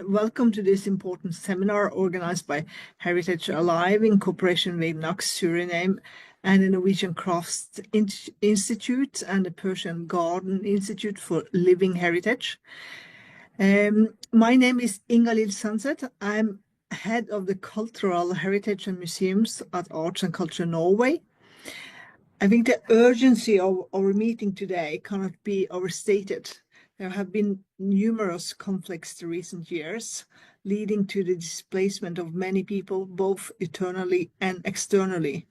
welcome to this important seminar organized by Heritage Alive in cooperation with NAKS Suriname and the Norwegian Crafts Institute and the Persian Garden Institute for Living Heritage. My name is Inga-Lill Sandset. I'm head of the Cultural Heritage and Museums at Arts and Culture Norway. I think the urgency of our meeting today cannot be overstated. There have been numerous conflicts in recent years, leading to the displacement of many people, both internally and externally.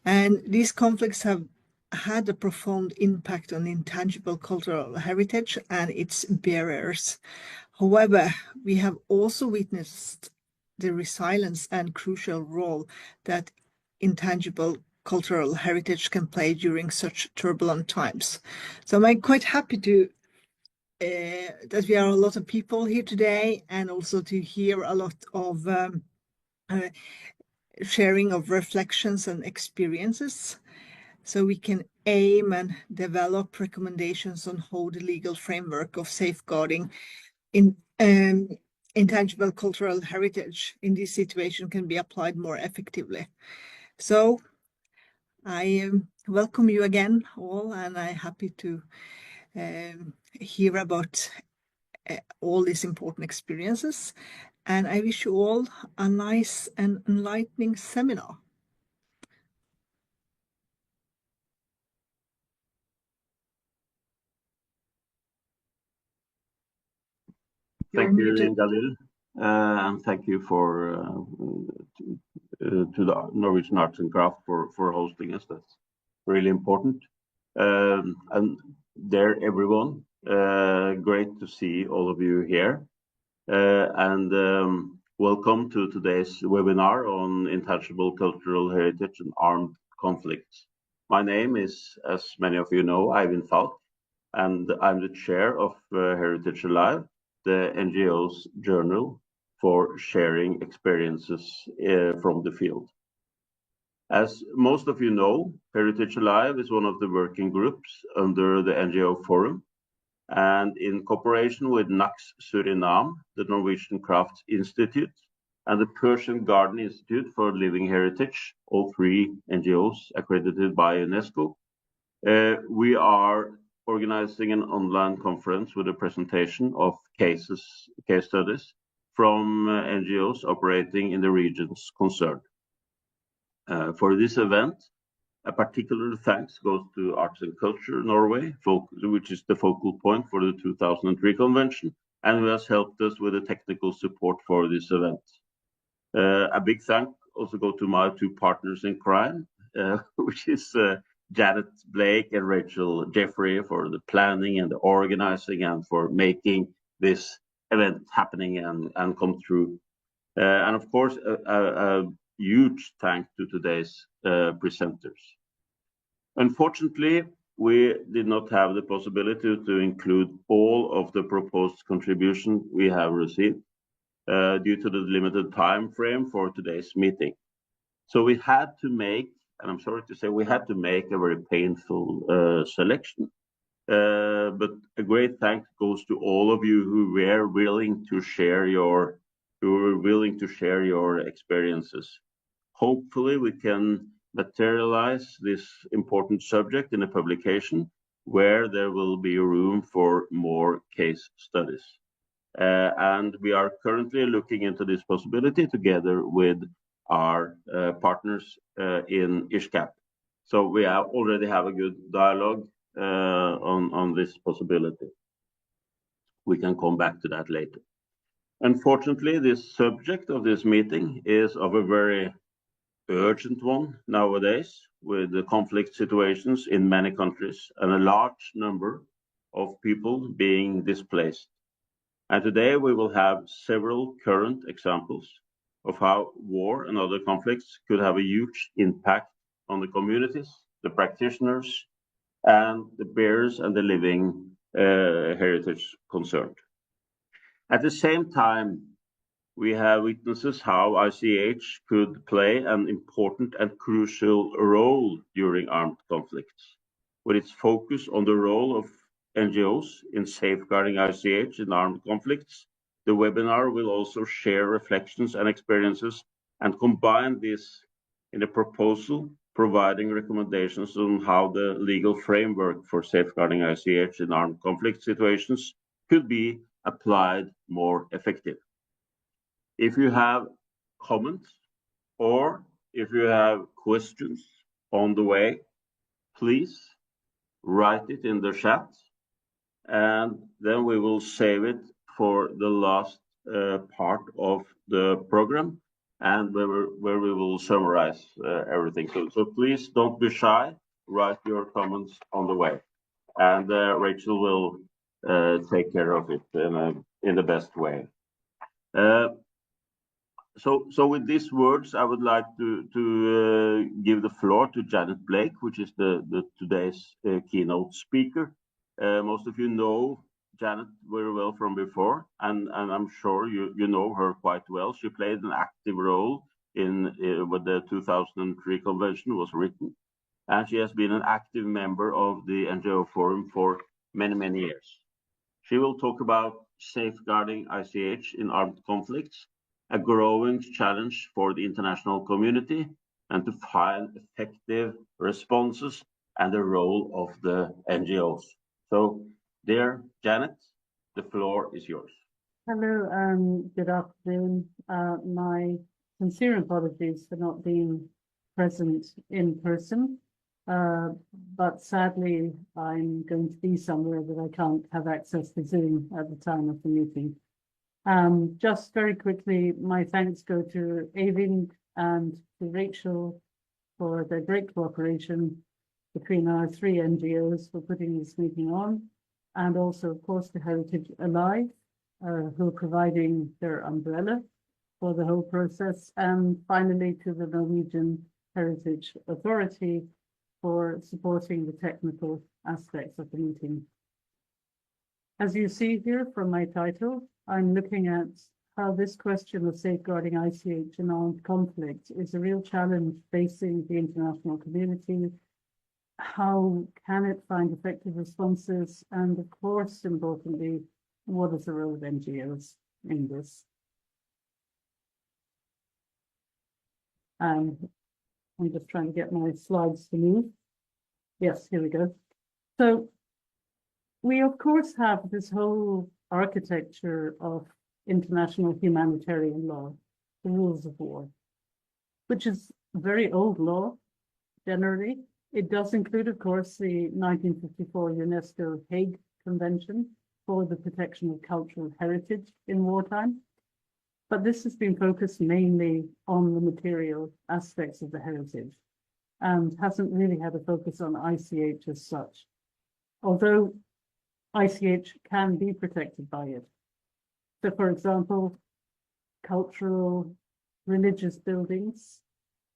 And these conflicts have had a profound impact on intangible cultural heritage and its bearers. However, we have also witnessed the resilience and crucial role that intangible cultural heritage can play during such turbulent times. So I'm quite happy to that we are a lot of people here today, and also to hear a lot of sharing of reflections and experiences, so we can aim and develop recommendations on how the legal framework of safeguarding in intangible cultural heritage in this situation can be applied more effectively. So I welcome you again all, and I'm happy to hear about all these important experiences, and I wish you all a nice and enlightening seminar. Thank you, Inga-Lill, and thank you for to the Norwegian Arts and Crafts for hosting us. That's really important. And there, everyone, great to see all of you here, and welcome to today's webinar on intangible cultural heritage and armed conflicts. My name is, as many of you know, Eivind Falk, and I'm the chair of Heritage Alive, the NGO's journal for sharing experiences from the field. As most of you know, Heritage Alive is one of the working groups under the NGO Forum, and in cooperation with NAKS Suriname, the Norwegian Crafts Institute, and the Persian Garden Institute for Living Heritage, all three NGOs accredited by UNESCO, we are organizing an online conference with a presentation of case studies from NGOs operating in the regions concerned. For this event, a particular thanks goes to Arts and Culture Norway, which is the focal point for the 2003 convention, and who has helped us with the technical support for this event. A big thank also go to my two partners in crime, which is Janet Blake and Rachel Gefferie, for the planning and the organizing and for making this event happening and come through. And of course, a huge thank to today's presenters. Unfortunately, we did not have the possibility to include all of the proposed contributions we have received due to the limited time frame for today's meeting. So we had to make, and I'm sorry to say, we had to make a very painful selection. But a great thanks goes to all of you who were willing to share your experiences. Hopefully, we can materialize this important subject in a publication where there will be room for more case studies. And we are currently looking into this possibility together with our partners in ICH. So we already have a good dialogue on this possibility. We can come back to that later. Unfortunately, this subject of this meeting is of a very urgent one nowadays, with the conflict situations in many countries and a large number of people being displaced. And today we will have several current examples of how war and other conflicts could have a huge impact on the communities, the practitioners, and the bearers and the living heritage concerned. At the same time, we have witnesses how ICH could play an important and crucial role during armed conflicts, with its focus on the role of NGOs in safeguarding ICH in armed conflicts The webinar will also share reflections and experiences and combine this in a proposal providing recommendations on how the legal framework for safeguarding ICH in armed conflict situations could be applied more effective. If you have comments or if you have questions on the way, please write it in the chat, and then we will save it for the last part of the program, and where we will summarize everything. So please don't be shy. Write your comments on the way, and Rachel will take care of it in the best way. So with these words, I would like to give the floor to Janet Blake, which is the today's keynote speaker. Most of you know Janet very well from before, and I'm sure you know her quite well. She played an active role in when the 2003 convention was written, and she has been an active member of the NGO Forum for many years. She will talk about safeguarding ICH in armed conflicts, a growing challenge for the international community, and to find effective responses and the role of the NGOs. So, dear Janet, the floor is yours. Hello and good afternoon. My sincere apologies for not being present in person, but sadly I'm going to be somewhere that I can't have access to Zoom at the time of the meeting. Just very quickly, my thanks go to Eivind and to Rachel for their great cooperation between our three NGOs for putting this meeting on, and also, of course, to Heritage Alive, who are providing their umbrella for the whole process, and finally to the Norwegian Heritage Authority for supporting the technical aspects of the meeting. As you see here from my title, I'm looking at how this question of safeguarding ICH in armed conflict is a real challenge facing the international community. How can it find effective responses? And of course, importantly, what is the role of NGOs in this? I'm just trying to get my slides to move. Yes, here we go. So we, of course, have this whole architecture of international humanitarian law, the rules of war, which is very old law, generally. It does include, of course, the 1954 UNESCO Hague Convention for the protection of cultural heritage in wartime. But this has been focused mainly on the material aspects of the heritage and hasn't really had a focus on ICH as such, although ICH can be protected by it. So, for example, cultural, religious buildings,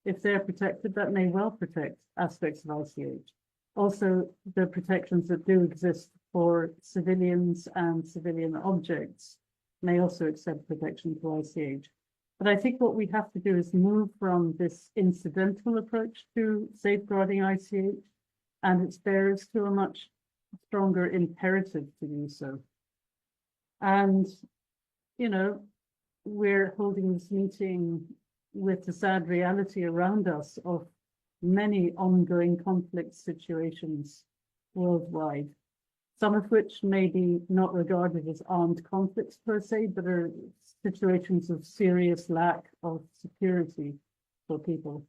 if they're protected, that may well protect aspects of ICH. Also, the protections that do exist for civilians and civilian objects may also accept protection to ICH. But I think what we have to do is move from this incidental approach to safeguarding ICH and its bearers to a much stronger imperative to do so. And, you know, we're holding this meeting with the sad reality around us of many ongoing conflict situations worldwide, some of which may be not regarded as armed conflicts per se, but are situations of serious lack of security for people,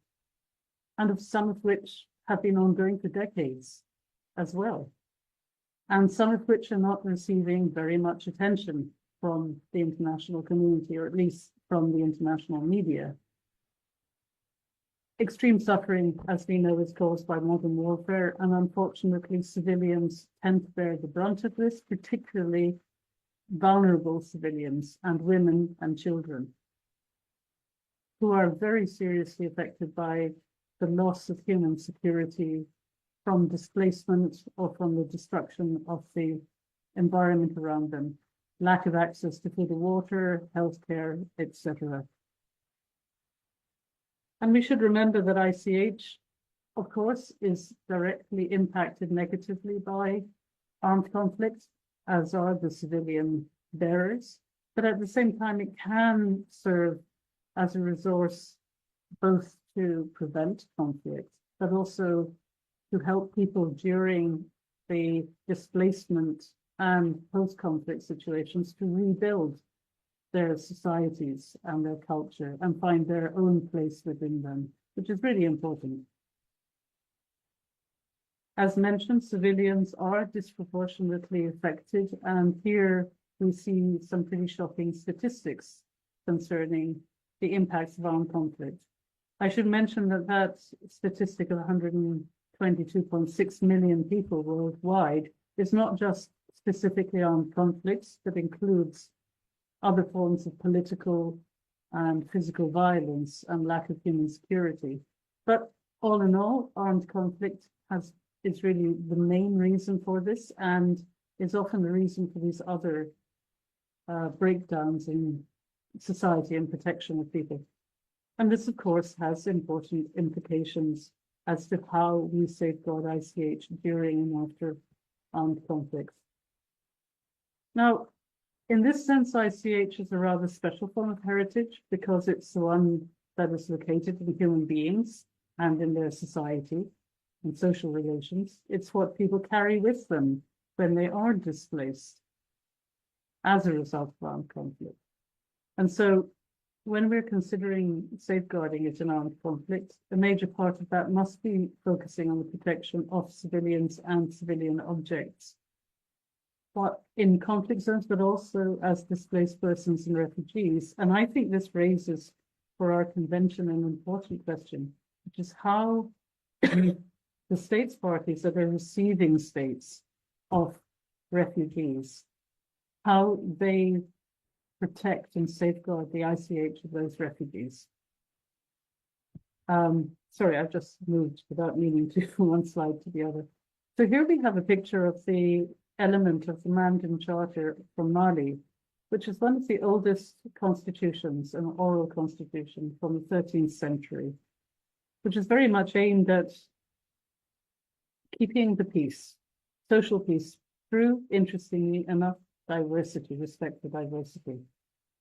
and of some of which have been ongoing for decades as well, and some of which are not receiving very much attention from the international community, or at least from the international media. Extreme suffering, as we know, is caused by modern warfare, and unfortunately, civilians tend to bear the brunt of this, particularly vulnerable civilians and women and children, who are very seriously affected by the loss of human security from displacement or from the destruction of the environment around them, lack of access to food and water, healthcare, etc. And we should remember that ICH, of course, is directly impacted negatively by armed conflict, as are the civilian bearers. but at the same time, it can serve as a resource both to prevent conflict, but also to help people during the displacement and post-conflict situations to rebuild their societies and their culture and find their own place within them, which is really important. As mentioned, civilians are disproportionately affected, and here we see some pretty shocking statistics concerning the impacts of armed conflict. I should mention that that statistic of 122.6 million people worldwide is not just specifically armed conflicts, but includes other forms of political and physical violence and lack of human security. But all in all, armed conflict is really the main reason for this, and is often the reason for these other breakdowns in society and protection of people. And this, of course, has important implications as to how we safeguard ICH during and after armed conflicts. Now, in this sense, ICH is a rather special form of heritage because it's the one that is located in human beings and in their society and social relations. It's what people carry with them when they are displaced as a result of armed conflict. And so when we're considering safeguarding it in armed conflict, a major part of that must be focusing on the protection of civilians and civilian objects, but in conflict zones, but also as displaced persons and refugees. And I think this raises for our convention an important question, which is how the states parties that are receiving states of refugees, how they protect and safeguard the ICH of those refugees. Sorry, I've just moved without meaning to from one slide to the other. So here we have a picture of the element of the Mandan Charter from Mali, which is one of the oldest constitutions, an oral constitution from the 13th century, which is very much aimed at keeping the peace, social peace, through, interestingly enough, diversity, respect for diversity,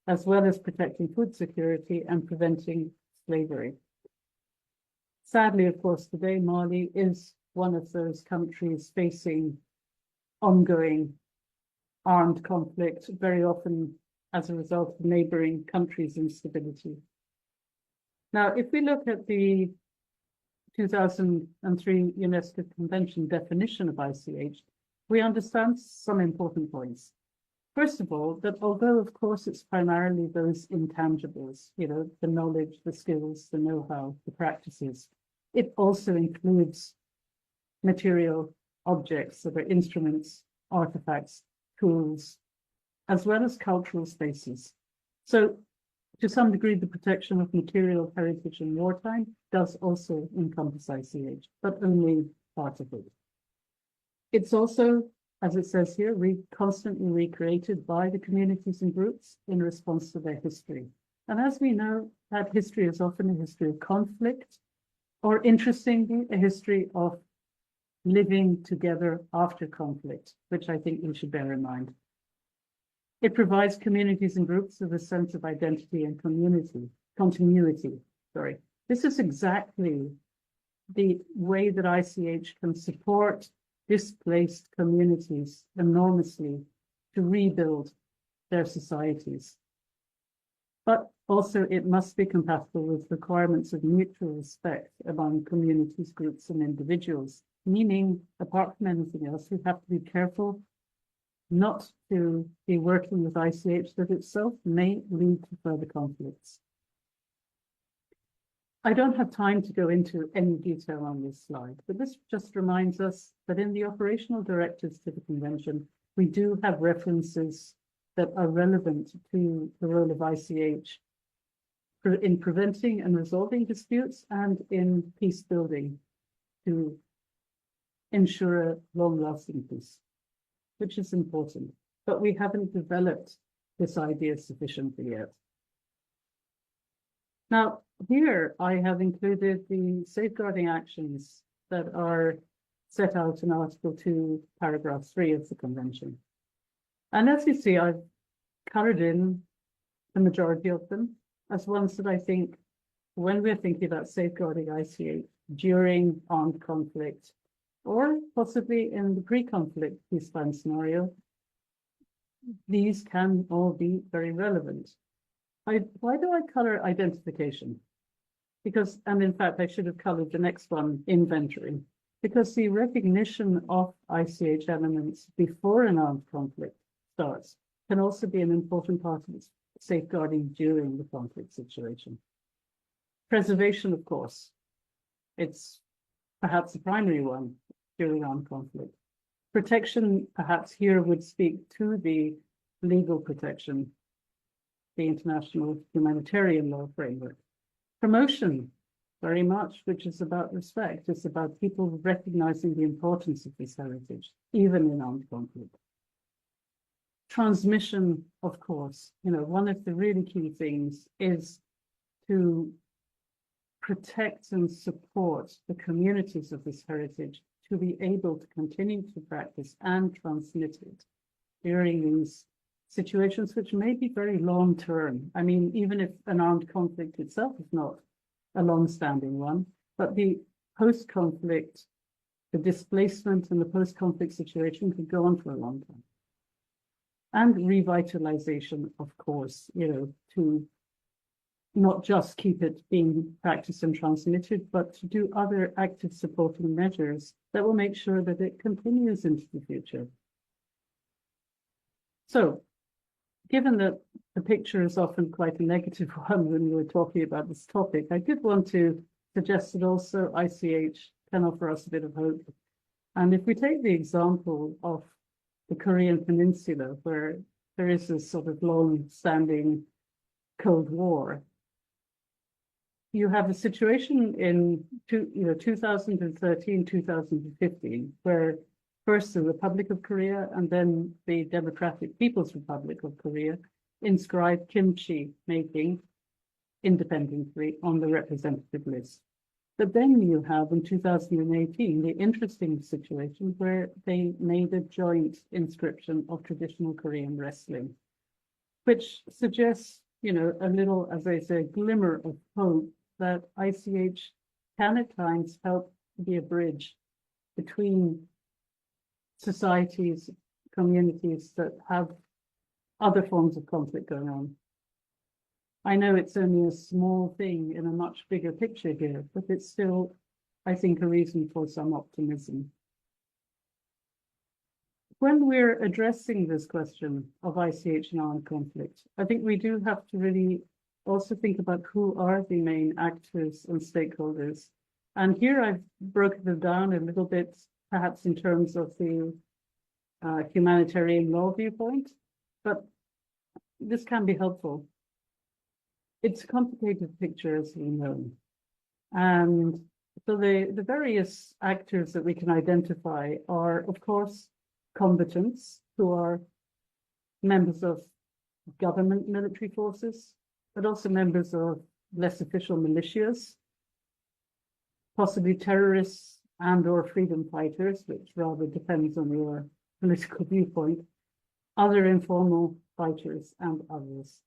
as well as protecting food security and preventing slavery. Sadly, of course, today Mali is one of those countries facing ongoing armed conflict, very often as a result of neighboring countries' instability. Now, if we look at the 2003 UNESCO Convention definition of ICH, we understand some important points. First of all, that although, of course, it's primarily those intangibles, you know, the knowledge, the skills, the know-how, the practices, it also includes material objects that are instruments, artifacts, tools, as well as cultural spaces. So, to some degree, the protection of material heritage in wartime does also encompass ICH, but only part of it. It's also, as it says here, constantly recreated by the communities and groups in response to their history. And as we know, that history is often a history of conflict, or interestingly, a history of living together after conflict, which I think we should bear in mind. It provides communities and groups with a sense of identity and continuity. This is exactly the way that ICH can support displaced communities enormously to rebuild their societies. But also it must be compatible with requirements of mutual respect among communities, groups, and individuals, meaning, apart from anything else, we have to be careful not to be working with ICH that itself may lead to further conflicts. I don't have time to go into any detail on this slide, but this just reminds us that in the operational directives to the convention, we do have references that are relevant to the role of ICH in preventing and resolving disputes and in peace building to ensure a long-lasting peace, which is important. But we haven't developed this idea sufficiently yet. Now, here I have included the safeguarding actions that are set out in Article 2, Paragraph 3 of the Convention. And as you see, I've colored in the majority of them, as ones that I think, when we're thinking about safeguarding ICH during armed conflict, or possibly in the pre-conflict peacetime scenario, these can all be very relevant. Why do I color identification? Because, and in fact, I should have colored the next one, inventory, because the recognition of ICH elements before an armed conflict starts can also be an important part of its safeguarding during the conflict situation. Preservation, of course, it's perhaps the primary one during armed conflict. Protection, perhaps here would speak to the legal protection, the international humanitarian law framework. Promotion, very much, which is about respect. It's about people recognizing the importance of this heritage, even in armed conflict. Transmission, of course, one of the really key things is to protect and support the communities of this heritage to be able to continue to practice and transmit it during these situations, which may be very long-term. I mean, even if an armed conflict itself is not a long-standing one, but the post-conflict, the displacement and the post-conflict situation could go on for a long time. And revitalization, of course, to not just keep it being practiced and transmitted, but to do other active supporting measures that will make sure that it continues into the future. So, given that the picture is often quite a negative one when we're talking about this topic, I did want to suggest that also ICH can offer us a bit of hope. And if we take the example of the Korean Peninsula, where there is this sort of long-standing Cold War, you have a situation in 2013, 2015, where first the Republic of Korea and then the Democratic People's Republic of Korea inscribed kimchi making independently on the representative list. But then you have in 2018 the interesting situation where they made a joint inscription of traditional Korean wrestling, which suggests, a little, as I say, glimmer of hope that ICH can at times help be a bridge between societies, communities that have other forms of conflict going on. I know it's only a small thing in a much bigger picture here, but it's still, I think, a reason for some optimism. When we're addressing this question of ICH and armed conflict, I think we do have to really also think about who are the main actors and stakeholders. And here I've broken them down a little bit, perhaps in terms of the humanitarian law viewpoint, but this can be helpful. It's a complicated picture, as we know. And so the various actors that we can identify are, of course, combatants, who are members of government military forces, but also members of less official militias, possibly terrorists and or freedom fighters, which rather depends on your political viewpoint, other informal fighters and others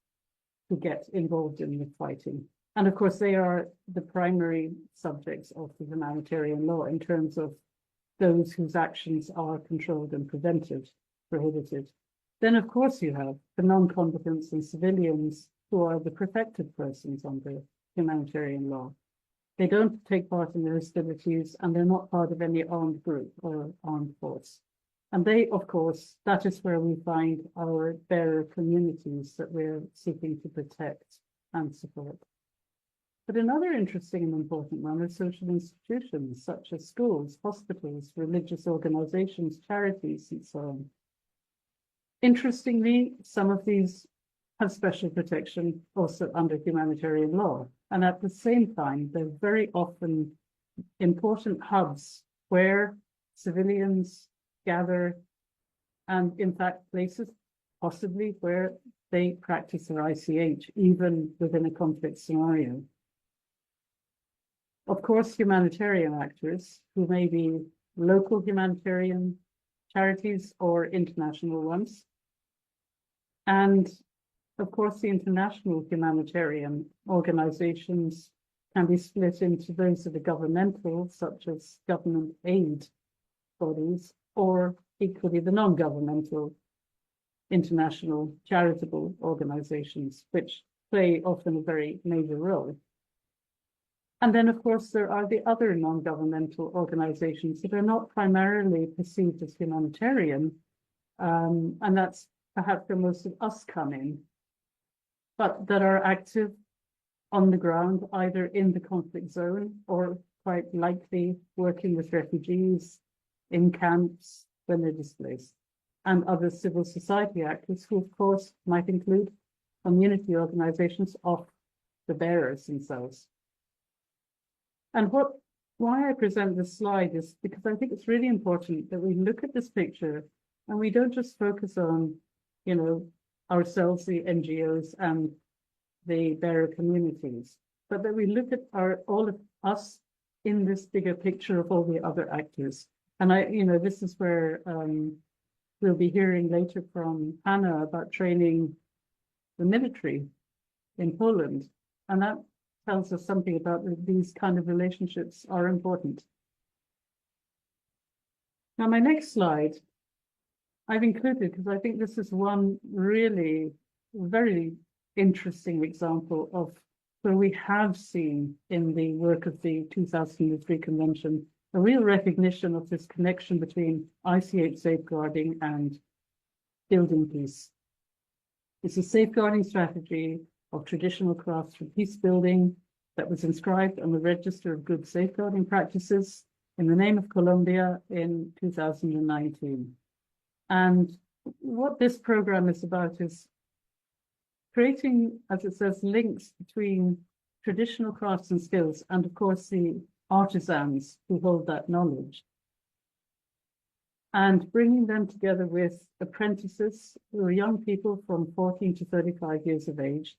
who get involved in the fighting. And of course, they are the primary subjects of the humanitarian law in terms of those whose actions are controlled and prohibited. Then, of course, you have the non-combatants and civilians who are the protected persons under humanitarian law. They don't take part in the hostilities and they're not part of any armed group or armed force. And they, of course, that is where we find our bearer communities that we're seeking to protect and support. But another interesting and important one is social institutions such as schools, hospitals, religious organizations, charities, and so on. Interestingly, some of these have special protection also under humanitarian law. And at the same time, they're very often important hubs where civilians gather, and in fact, places possibly where they practice their ICH, even within a conflict scenario. Of course, humanitarian actors who may be local humanitarian charities or international ones. And of course, the international humanitarian organizations can be split into those that are governmental, such as government aid bodies, or equally the non-governmental international charitable organizations, which play often a very major role. And then, of course, there are the other non-governmental organizations that are not primarily perceived as humanitarian, and that's perhaps where most of us come in, but that are active on the ground, either in the conflict zone or quite likely working with refugees in camps when they're displaced, and other civil society actors who, of course, might include community organizations of the bearers themselves. And why I present this slide is because I think it's really important that we look at this picture and we don't just focus on, you know, ourselves, the NGOs and the bearer communities, but that we look at all of us in this bigger picture of all the other actors. And this is where we'll be hearing later from Hannah about training the military in Poland. And that tells us something about these kind of relationships are important. Now, my next slide, I've included because I think this is one really very interesting example of where we have seen in the work of the 2003 Convention a real recognition of this connection between ICH safeguarding and building peace. It's a safeguarding strategy of traditional crafts for peace building that was inscribed on the Register of Good Safeguarding Practices in the name of Colombia in 2019. And what this program is about is creating, as it says, links between traditional crafts and skills and, of course, the artisans who hold that knowledge, and bringing them together with apprentices who are young people from 14 to 35 years of age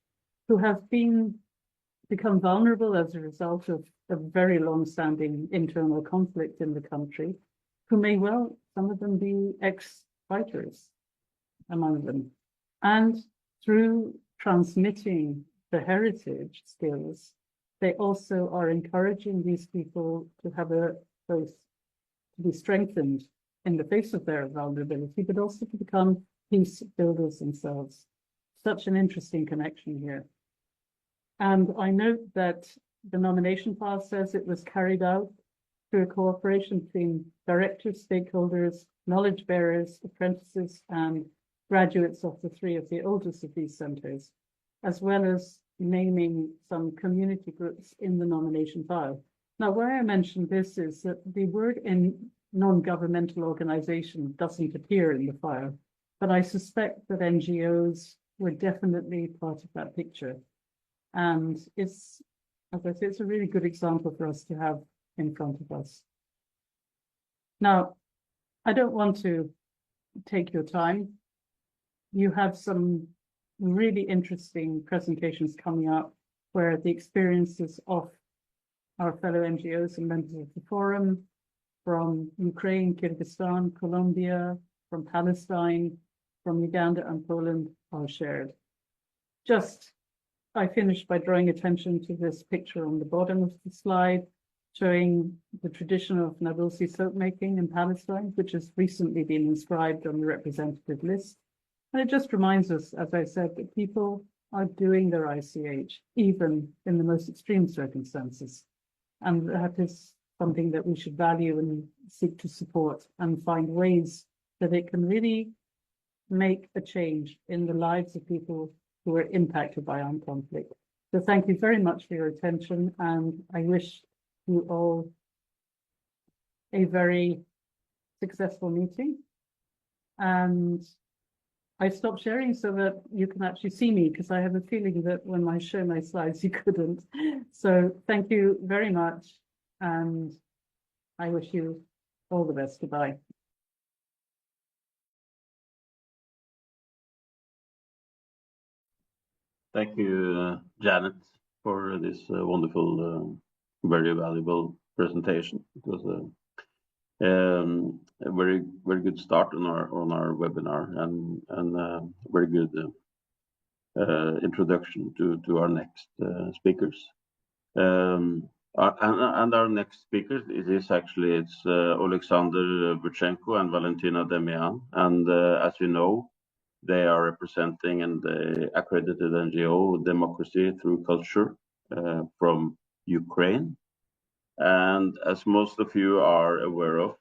who have become vulnerable as a result of a very long-standing internal conflict in the country, who may well, some of them, be ex-fighters among them. And through transmitting the heritage skills, they also are encouraging these people to have both to be strengthened in the face of their vulnerability, but also to become peace builders themselves. Such an interesting connection here. And I note that the nomination file says it was carried out through a cooperation between directors, stakeholders, knowledge bearers, apprentices, and graduates of the three of the oldest of these centres, as well as naming some community groups in the nomination file. Now, why I mentioned this is that the word in non-governmental organisation doesn't appear in the file, but I suspect that NGOs were definitely part of that picture. And it's, as I say, it's a really good example for us to have in front of us. Now, I don't want to take your time. You have some really interesting presentations coming up where the experiences of our fellow NGOs and members of the forum from Ukraine, Kyrgyzstan, Colombia, from Palestine, from Uganda and Poland are shared. I finished by drawing attention to this picture on the bottom of the slide, showing the tradition of Nabulsi soap making in Palestine, which has recently been inscribed on the representative list. And it just reminds us, as I said, that people are doing their ICH, even in the most extreme circumstances. And that is something that we should value and seek to support and find ways that it can really make a change in the lives of people who are impacted by armed conflict. So thank you very much for your attention, and I wish you all a very successful meeting. And I stopped sharing so that you can actually see me, because I have a feeling that when I show my slides, you couldn't. So thank you very much, and I wish you all the best. Goodbye. Thank you, Janet, for this wonderful, very valuable presentation. It was a very good start on our webinar, and very good introduction to our next speakers. And our next speakers it's Alexander Burchenko and Valentina Demian. And as you know, they are representing the accredited NGO Democracy Through Culture from Ukraine. And as most of you are aware of,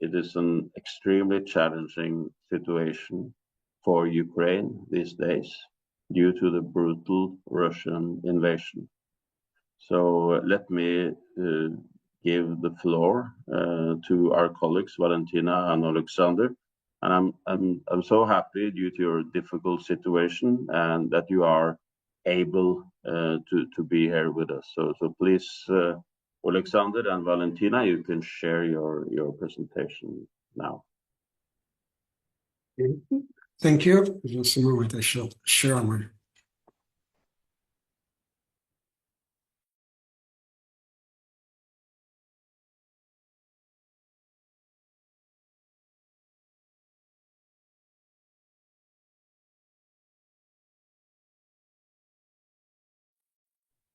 it is an extremely challenging situation for Ukraine these days due to the brutal Russian invasion. So let me give the floor to our colleagues Valentina and Alexander. And I'm so happy due to your difficult situation and that you are able to be here with us. So please, Alexander and Valentina, you can share your presentation now. Thank you. Just a moment, I shall share my.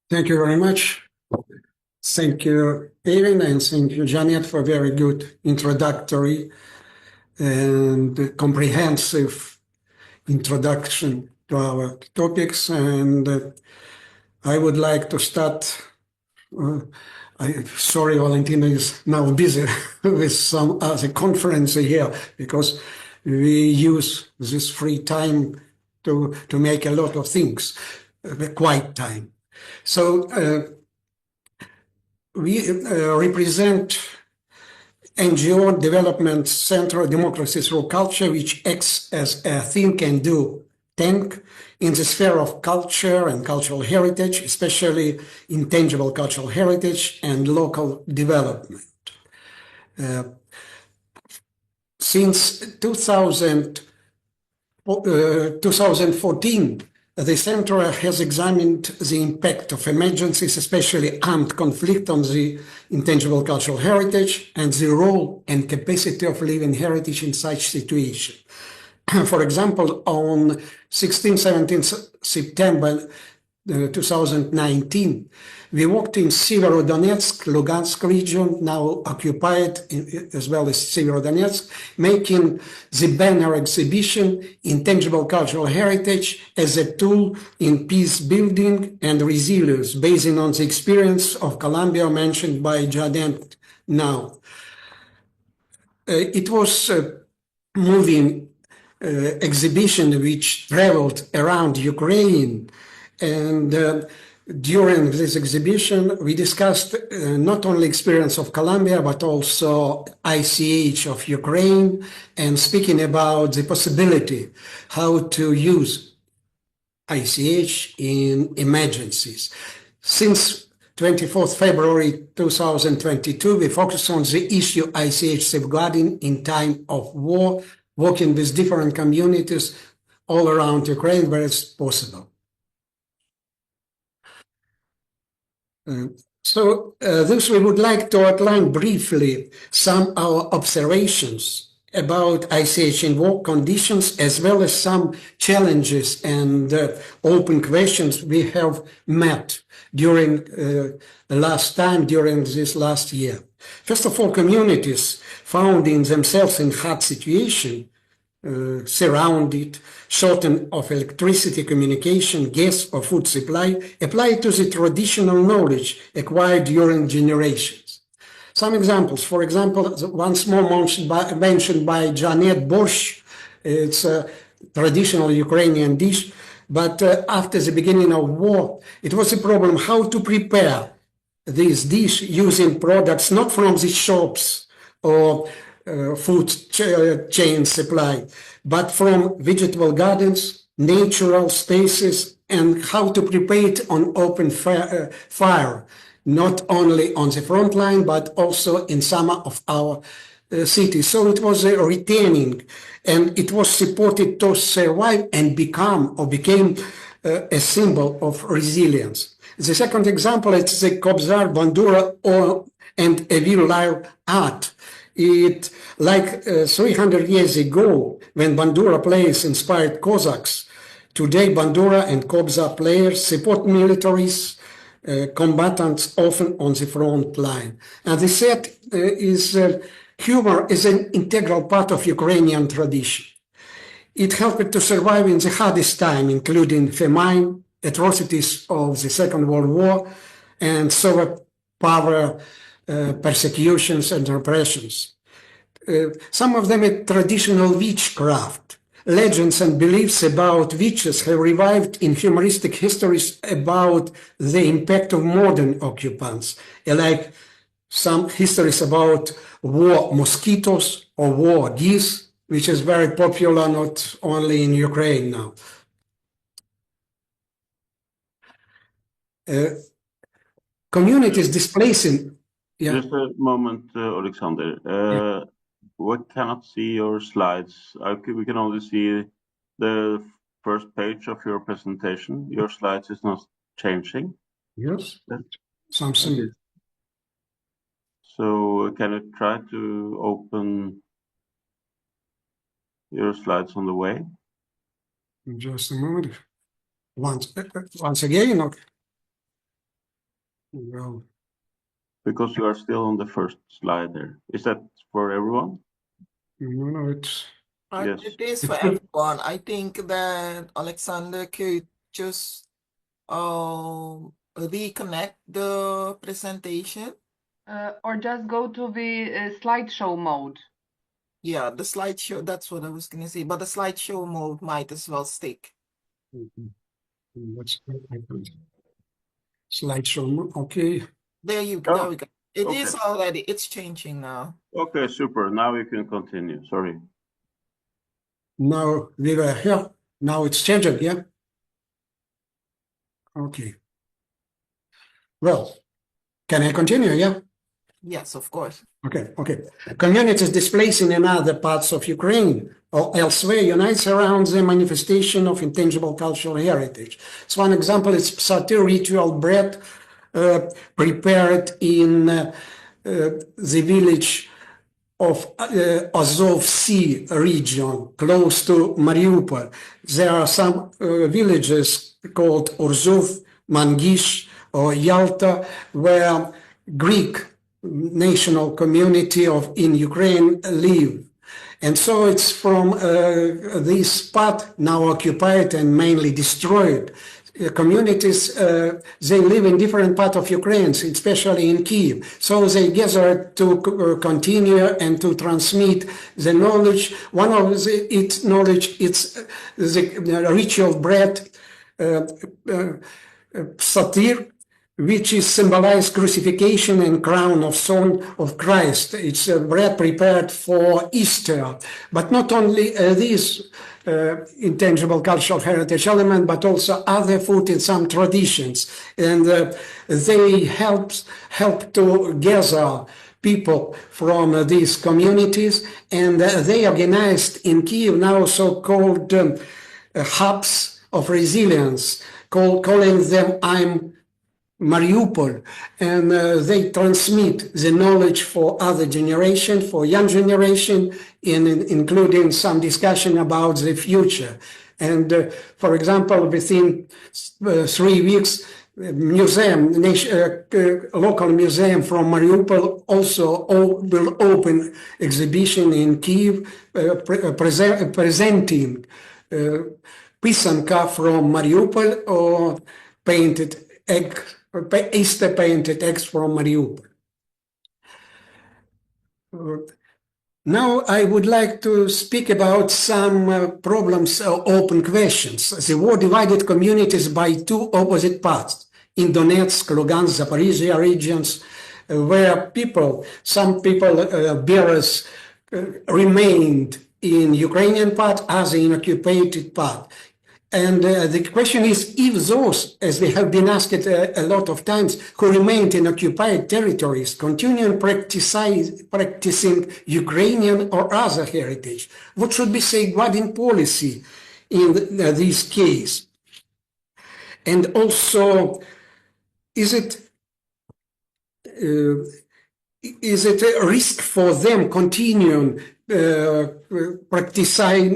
Thank you very much. Thank you, Eivind, and thank you, Janet, for a very good introductory and comprehensive introduction to our topics. And I would like to start. Sorry, Valentina is now busy with some other conference here because we use this free time to make a lot of things, the quiet time. So we represent NGO Development Center Democracy Through Culture, which acts as a think and do tank in the sphere of culture and cultural heritage, especially intangible cultural heritage and local development. Since 2014, the center has examined the impact of emergencies, especially armed conflict, on the intangible cultural heritage and the role and capacity of living heritage in such situation. For example, on 16-17 September 2019, we worked in Severodonetsk, Lugansk region, now occupied as well as Severodonetsk, making the banner exhibition Intangible Cultural Heritage as a tool in peace building and resilience, based on the experience of Colombia mentioned by Janet now. It was a moving exhibition which traveled around Ukraine, and during this exhibition we discussed not only experience of Colombia but also ICH of Ukraine, and speaking about the possibility how to use ICH in emergencies. Since 24th February 2022, we focus on the issue ICH safeguarding in time of war, working with different communities all around Ukraine where it's possible. This we would like to outline briefly some of our observations about ICH in war conditions, as well as some challenges and open questions we have met during the last time, during this last year. First of all, communities finding themselves in hard situation, surrounded, shortage of electricity, communication, gas or food supply, apply to the traditional knowledge acquired during generations. Some examples, for example, once more mentioned by Janet, borscht. It's a traditional Ukrainian dish, but after the beginning of war, it was a problem how to prepare this dish using products not from the shops or food chain supply, but from vegetable gardens, natural spaces, and how to prepare it on open fire, not only on the front line, but also in some of our cities. So it was a retaining, and it was supported to survive and became a symbol of resilience. The second example is the Kobzar, Bandura, and Evil art. It, like 300 years ago, when Bandura players inspired Cossacks Today, Bandura and Kobza players support militaries, combatants often on the front line. And they said humor is an integral part of Ukrainian tradition. It helped to survive in the hardest time, including famine, atrocities of the Second World War, and Soviet power persecutions and repressions. Some of them are traditional witchcraft. Legends and beliefs about witches have revived in humoristic histories about the impact of modern occupants, like some histories about war mosquitoes or war geese, which is very popular not only in Ukraine now. Communities displacing. Yeah. Just a moment, Alexander. We cannot see your slides. We can only see the first page of your presentation. Your slides is not changing. Yes, something. So can you try to open your slides on the way? Just a moment. Once again, okay. Well, because you are still on the first slide there. Is that for everyone? No, it's... Yes. It is for everyone. I think that Alexander could just reconnect the presentation. Or just go to the slideshow mode. Yeah, the slideshow, that's what I was going to say. But the slideshow mode might as well stick. What's slideshow mode? Okay. There you go. Oh, There we go. It okay. is already. It's changing now. Okay, super. Now you can continue. Sorry. Now we were here. Now it's changing, yeah? Okay. Well, can I continue, yeah? Yes, of course. Okay. Communities displacing in other parts of Ukraine or elsewhere unites around the manifestation of intangible cultural heritage. So one example is Psati ritual bread prepared in the village of Azov Sea region, close to Mariupol. There are some villages called Urzov, Mangish, or Yalta, where Greek national community in Ukraine live. And so it's from this part now occupied and mainly destroyed. Communities, they live in different parts of Ukraine, especially in Kyiv. So they gather to continue and to transmit the knowledge. One of its knowledge, it's the ritual bread, satir, which is symbolized crucifixion and crown of thorn of Christ. It's bread prepared for Easter, but not only this intangible cultural heritage element, but also other food and some traditions. And they help to gather people from these communities, and they organized in Kyiv now so-called hubs of resilience, calling them I'm Mariupol, and they transmit the knowledge for other generation, for young generation, including some discussion about the future. And for example, within 3 weeks, local museum from Mariupol also will open exhibition in Kyiv, presenting pisanka from Mariupol or painted egg. Easter painted eggs from Mariupol. Now I would like to speak about some problems or open questions. The war divided communities by two opposite parts. In Donetsk, Lugansk, Zaporizhia regions, where some people, bearers, remained in Ukrainian part, others in occupied part. And the question is, if those, as we have been asked a lot of times, who remained in occupied territories, continue practicing Ukrainian or other heritage, what should be safeguarding policy in this case? And also, is it a risk for them continuing practicing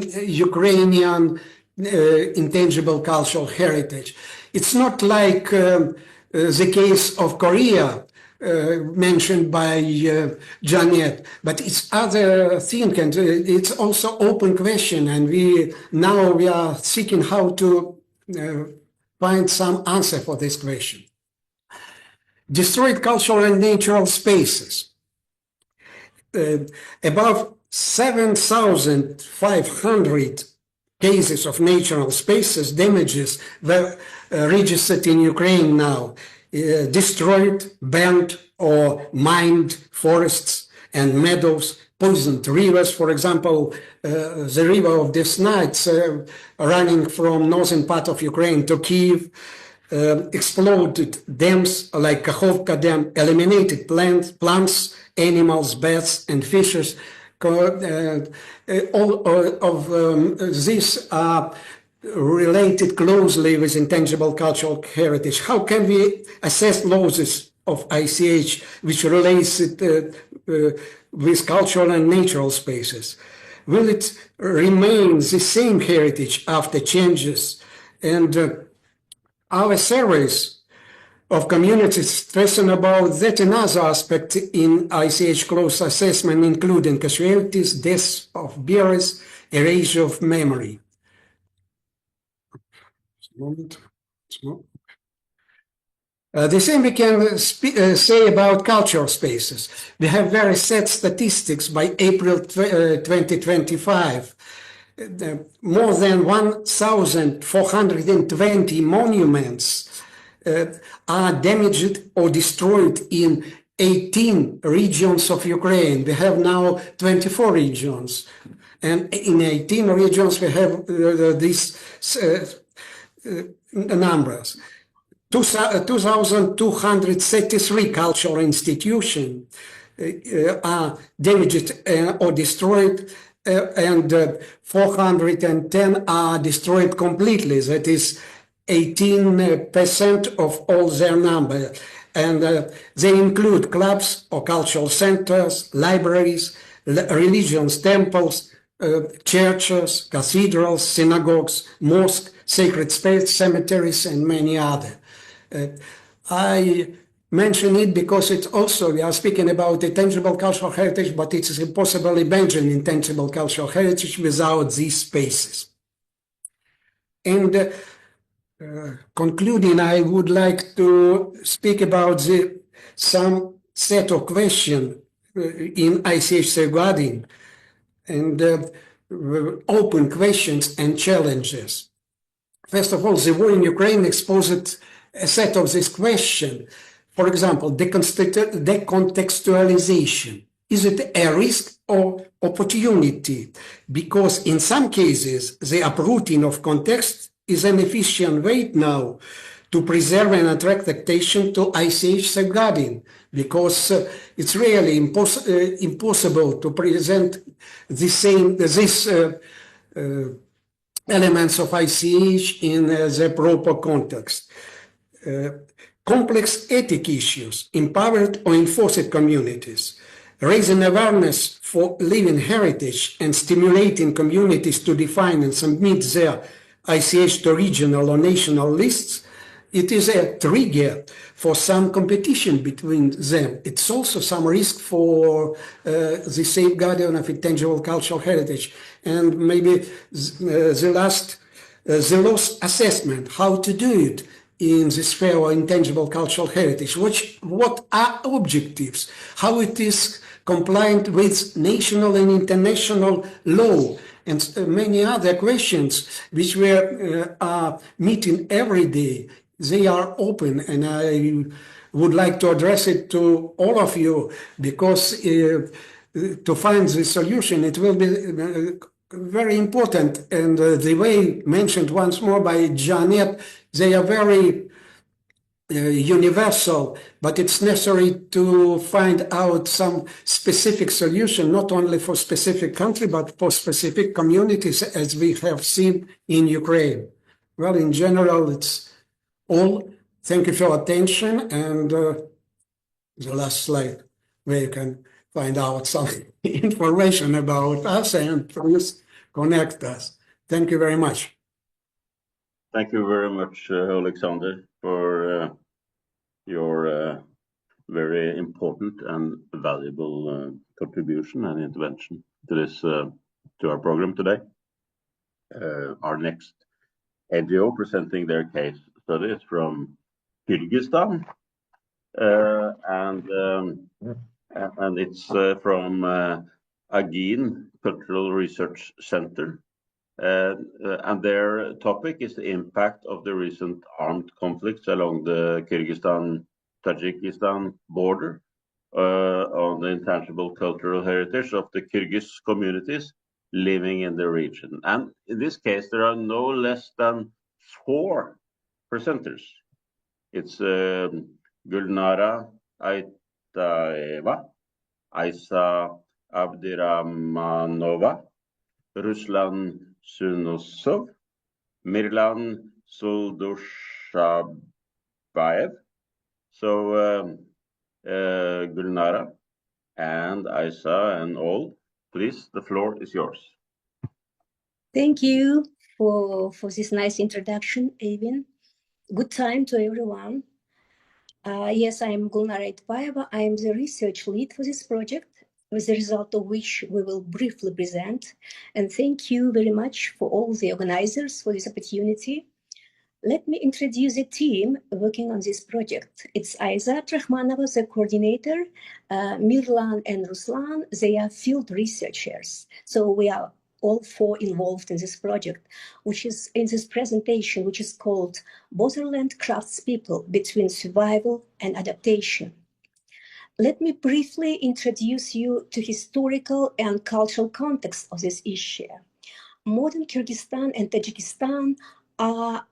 Ukrainian intangible cultural heritage. It's not like the case of Korea mentioned by Janet, but it's other thing, and it's also open question, and we are seeking how to find some answer for this question. Destroyed cultural and natural spaces. Above 7,500 cases of natural spaces damages were registered in Ukraine now. Destroyed, burned, or mined forests and meadows, poisoned rivers. For example, the river of Desnats running from northern part of Ukraine to Kiev, exploded dams like Kakhovka Dam, eliminated plants, animals, birds, and fishes. All of these are related closely with intangible cultural heritage. How can we assess losses of ICH which relates it with cultural and natural spaces? Will it remain the same heritage after changes? And our surveys of communities stressing about that another aspect in ICH close assessment, including casualties, deaths of bearers, erasure of memory. The same we can say about cultural spaces. We have very sad statistics by April 2025. More than 1,420 monuments are damaged or destroyed in 18 regions of Ukraine. We have now 24 regions. And in 18 regions, we have these numbers. 2,233 cultural institutions are damaged or destroyed, and 410 are destroyed completely. That is 18% of all their number. And they include clubs or cultural centers, libraries, religions, temples, churches, cathedrals, synagogues, mosques, sacred space, cemeteries, and many other. I mention it because it's also, we are speaking about intangible cultural heritage, but it is impossible to imagine intangible cultural heritage without these spaces. And concluding, I would like to speak about some set of questions in ICH safeguarding and open questions and challenges. First of all, the war in Ukraine exposed a set of this question. For example, decontextualization. Is it a risk or opportunity? Because in some cases, the uprooting of context is an efficient way now to preserve and attract attention to ICH safeguarding, because it's really impossible to present these elements of ICH in the proper context. Complex ethic issues, empowered or enforced communities, raising awareness for living heritage and stimulating communities to define and submit their ICH to regional or national lists, it is a trigger for some competition between them. It's also some risk for the safeguarding of intangible cultural heritage. And maybe the lost assessment, how to do it in the sphere of intangible cultural heritage. What are objectives? How it is compliant with national and international law? And many other questions which we are meeting every day. They are open, and I would like to address it to all of you, because to find the solution, it will be very important. And the way mentioned once more by Janet, they are very universal, but it's necessary to find out some specific solution, not only for specific country, but for specific communities, as we have seen in Ukraine. Well, in general, it's all. Thank you for your attention. And the last slide, where you can find out some information about us and please connect us. Thank you very much. Thank you very much, Alexander, for your very important and valuable contribution and intervention to this to our program today. Our next NGO presenting their case study is from Kyrgyzstan, and it's from Agin Cultural Research Center. And their topic is the impact of the recent armed conflicts along the Kyrgyzstan-Tajikistan border on the intangible cultural heritage of the Kyrgyz communities living in the region. And in this case, there are no less than 4 presenters. It's Gulnara Aitaeva, Aisa Abdirahmanova, Ruslan Sunosov, Mirlan Soldoshabaev. So Gulnara and Isa and all, please, the floor is yours. Thank you for this nice introduction, Eivind. Good time to everyone. Yes, I am Gulnara Aitaeva. I am the research lead for this project, with the result of which we will briefly present. And thank you very much for all the organizers for this opportunity. Let me introduce the team working on this project. It's Aiza Abdirahmanova, the coordinator, Mirlan and Ruslan, they are field researchers. So we are all 4 involved in this project, which is in this presentation, which is called Borderland Craftspeople Between Survival and Adaptation. Let me briefly introduce you to historical and cultural context of this issue. Modern Kyrgyzstan and Tajikistan are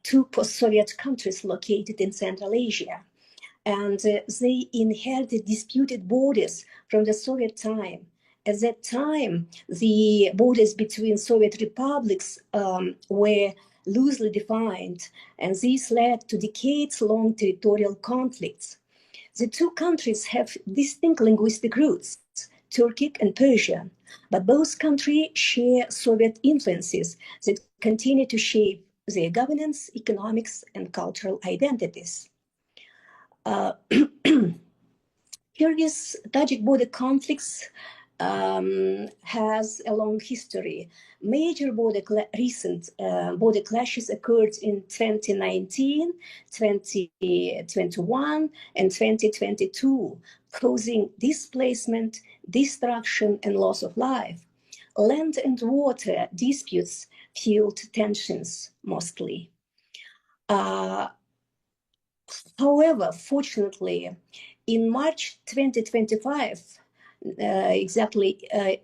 2 post-Soviet countries located in Central Asia, and they inherited disputed borders from the Soviet time. At that time, the borders between Soviet republics were loosely defined, and this led to decades-long territorial conflicts. The 2 countries have distinct linguistic roots, Turkic and Persian, but both countries share Soviet influences that continue to shape their governance, economics, and cultural identities. Kyrgyz-Tajik border conflicts has a long history. Major recent border clashes occurred in 2019, 2021, and 2022, causing displacement, destruction, and loss of life. Land and water disputes fueled tensions mostly. However, fortunately, in March 2025,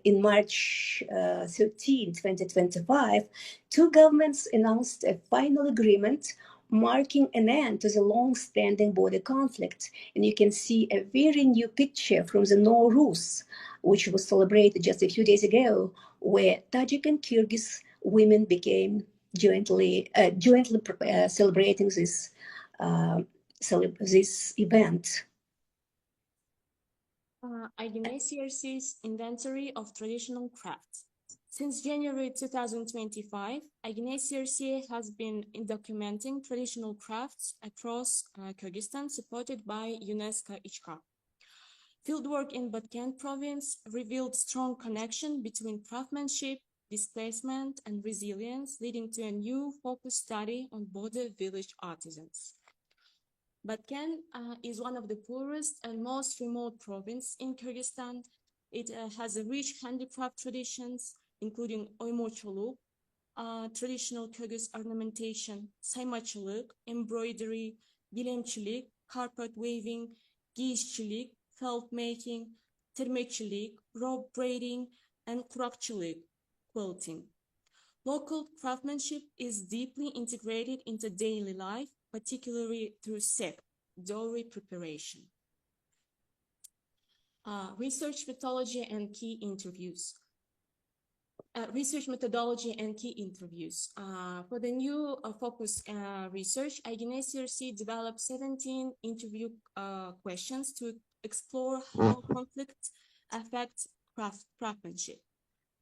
in March 13, 2025, 2 governments announced a final agreement marking an end to the long-standing border conflict. And you can see a very new picture from the Nowruz, which was celebrated just a few days ago, where Tajik and Kyrgyz women became jointly celebrating this event. ICH's Inventory of Traditional Crafts. Since January 2025, ICH has been documenting traditional crafts across Kyrgyzstan, supported by UNESCO ICH. Fieldwork in Batken province revealed strong connection between craftsmanship, displacement, and resilience, leading to a new focus study on border village artisans. Batken is one of the poorest and most remote provinces in Kyrgyzstan. It has a rich handicraft traditions, including oymocholuk, traditional Kyrgyz ornamentation, saymacılık, embroidery, bilemçilik, carpet weaving, giyişçilik, felt making, tırmıkçılık, rope braiding, and kurakçılık, quilting. Local craftsmanship is deeply integrated into daily life, particularly through sep, dowry preparation. Research methodology and key interviews. For the new focus research, ICH developed 17 interview questions to explore how conflicts affect craftsmanship.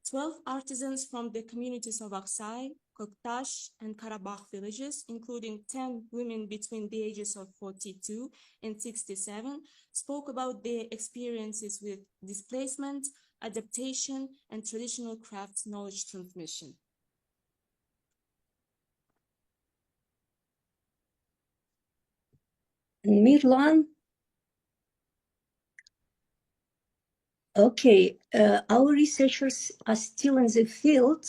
12 artisans from the communities of Aksai, Koktash, and Karabakh villages, including 10 women between the ages of 42 and 67, spoke about their experiences with displacement, adaptation, and traditional crafts knowledge transmission. Mirlan. Okay, our researchers are still in the field.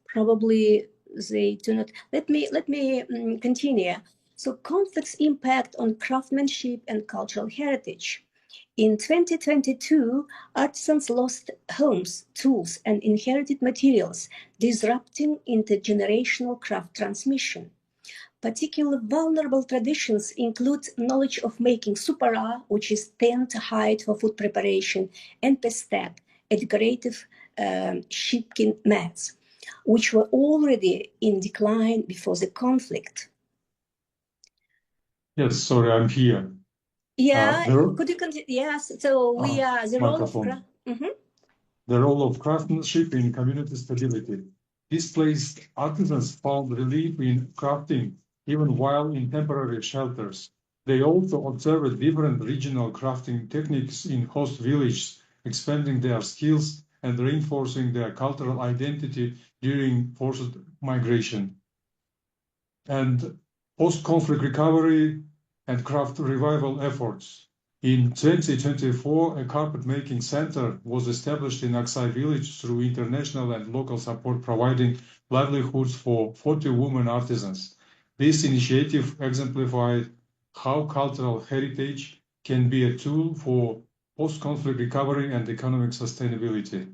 Probably they do not. Let me continue. So conflicts impact on craftsmanship and cultural heritage. In 2022, artisans lost homes, tools, and inherited materials, disrupting intergenerational craft transmission. Particularly vulnerable traditions include knowledge of making supara, which is tent hide for food preparation, and pestek, a decorative sheepskin mats, which were already in decline before the conflict. Yes, sorry, I'm here. Yeah, could you continue? Yes, so we are the role of the role of craftsmanship in community stability. Displaced artisans found relief in crafting even while in temporary shelters. They also observed different regional crafting techniques in host villages, expanding their skills and reinforcing their cultural identity during forced migration. And post-conflict recovery and craft revival efforts. In 2024, a carpet making center was established in Aksai village through international and local support, providing livelihoods for 40 women artisans. This initiative exemplified how cultural heritage can be a tool for post-conflict recovery and economic sustainability.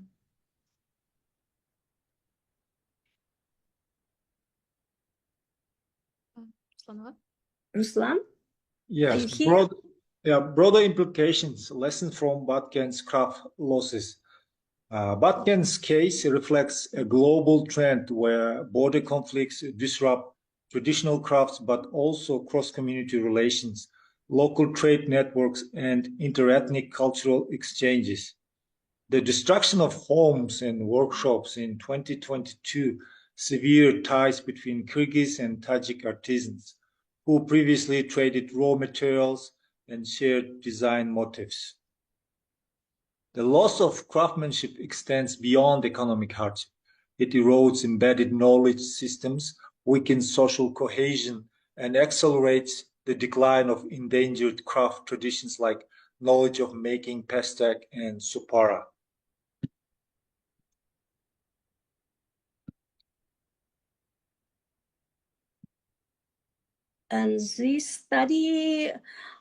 Ruslan? Yes, broader implications, lessons from Batken's craft losses. Batken's case reflects a global trend where border conflicts disrupt traditional crafts, but also cross-community relations, local trade networks, and interethnic cultural exchanges. The destruction of homes and workshops in 2022 severed ties between Kyrgyz and Tajik artisans, who previously traded raw materials and shared design motifs. The loss of craftsmanship extends beyond economic hardship. It erodes embedded knowledge systems, weakens social cohesion, and accelerates the decline of endangered craft traditions like knowledge of making pestek and supara. And this study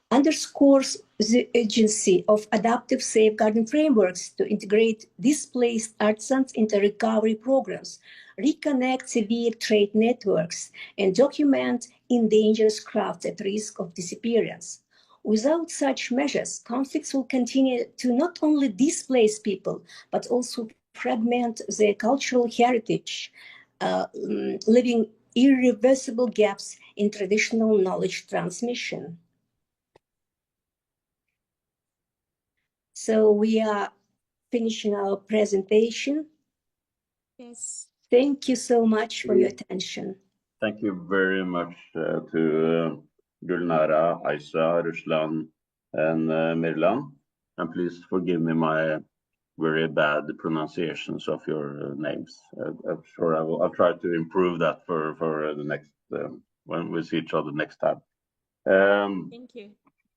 underscores the urgency of adaptive safeguarding frameworks to integrate displaced artisans into recovery programs, reconnect severe trade networks, and document endangered crafts at risk of disappearance. Without such measures, conflicts will continue to not only displace people, but also fragment their cultural heritage, leaving irreversible gaps in traditional knowledge transmission. So we are finishing our presentation. Yes. Thank you so much for your attention. Thank you very much to Gulnara, Aisa, Ruslan, and Mirlan. And please forgive me my very bad pronunciations of your names. I'm sure I'll try to improve that for the next when we see each other next time. Thank you.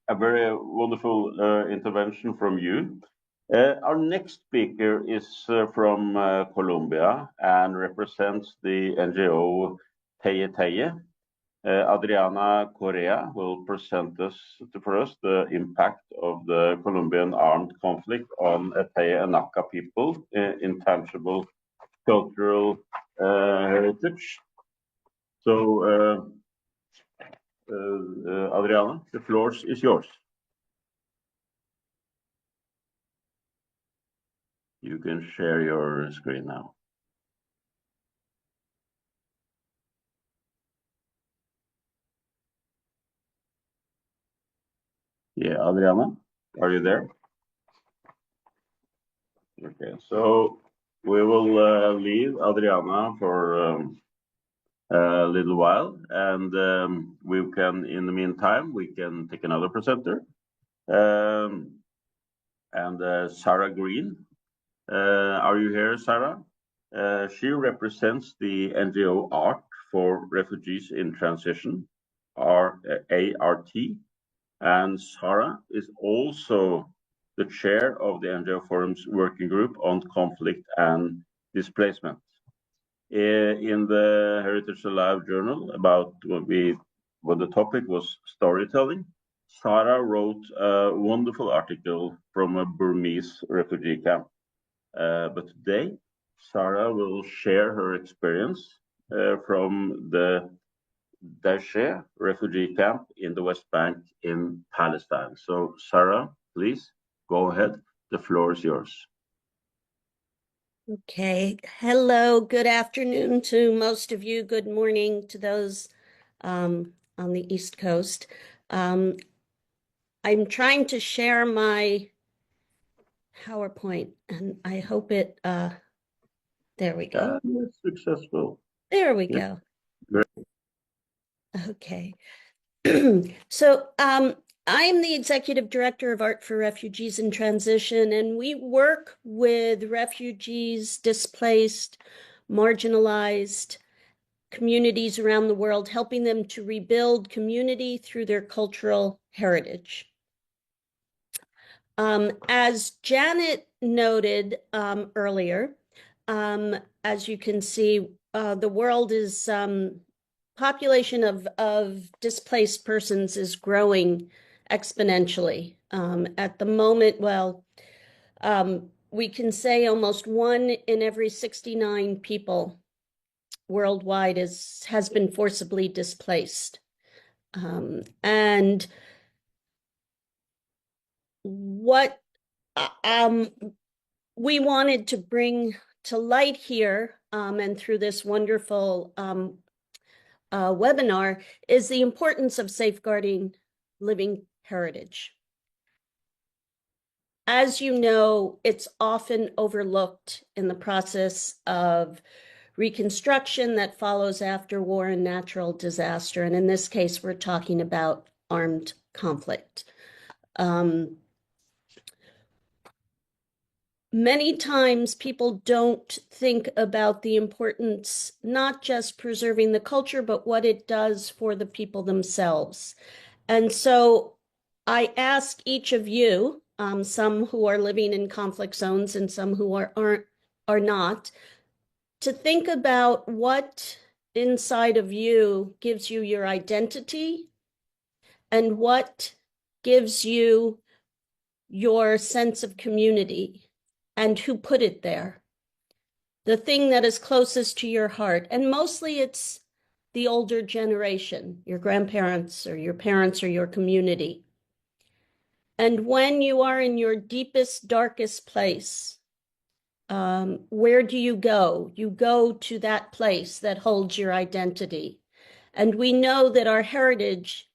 A very wonderful intervention from you. Our next speaker is from Colombia and represents the NGO Teye. Adriana Correa will present for us the impact of the Colombian armed conflict on Teye and Naka people, intangible cultural heritage. So, Adriana, the floor is yours. You can share your screen now. Yeah, Adriana, are you there? Okay, so we will leave Adriana for a little while, and we can, in the meantime, we can take another presenter, and Sarah Green. Are you here, Sarah? She represents the NGO ART for Refugees in Transition, ART, and Sarah is also the chair of the NGO Forum's working group on conflict and displacement. In the Heritage Alive journal, about what the topic was storytelling, Sarah wrote a wonderful article from a Burmese refugee camp. But today, Sarah will share her experience from the Daesheh refugee camp in the West Bank in Palestine. So, Sarah, please go ahead. The floor is yours. Okay. Hello. Good afternoon to most of you. Good morning to those on the East Coast. I'm trying to share my PowerPoint, and I hope it. There we go. It's successful. There we go. Great. Okay. So I'm the executive director of Art for Refugees in Transition, and we work with refugees, displaced, marginalized communities around the world, helping them to rebuild community through their cultural heritage. As Janet noted earlier, as you can see, the world is population of displaced persons is growing exponentially. At the moment, well, we can say almost 1 in every 69 people worldwide has been forcibly displaced. And what we wanted to bring to light here, and through this wonderful webinar, is the importance of safeguarding living heritage. As you know, it's often overlooked in the process of reconstruction that follows after war and natural disaster. And in this case, we're talking about armed conflict. Many times people don't think about the importance, not just preserving the culture, but what it does for the people themselves. And so I ask each of you, some who are living in conflict zones and some who are not, to think about what inside of you gives you your identity and what gives you your sense of community. And who put it there, the thing that is closest to your heart. And mostly it's the older generation, your grandparents or your parents or your community. And when you are in your deepest, darkest place, where do you go? You go to that place that holds your identity. And we know that our heritage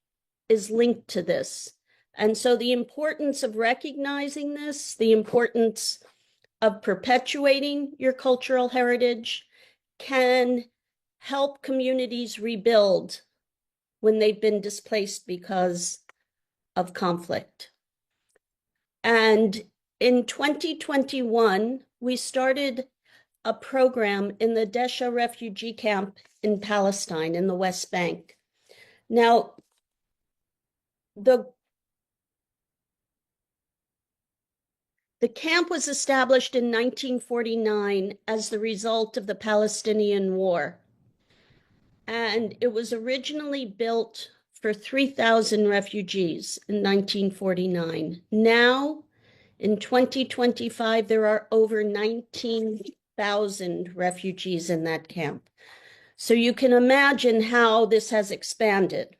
is linked to this. And so the importance of recognizing this, the importance of perpetuating your cultural heritage can help communities rebuild when they've been displaced because of conflict. And in 2021, we started a program in the Daesheh refugee camp in Palestine, in the West Bank. Now, the camp was established in 1949 as the result of the Palestinian War. And it was originally built for 3,000 refugees in 1949. Now, in 2025, there are over 19,000 refugees in that camp. So you can imagine how this has expanded.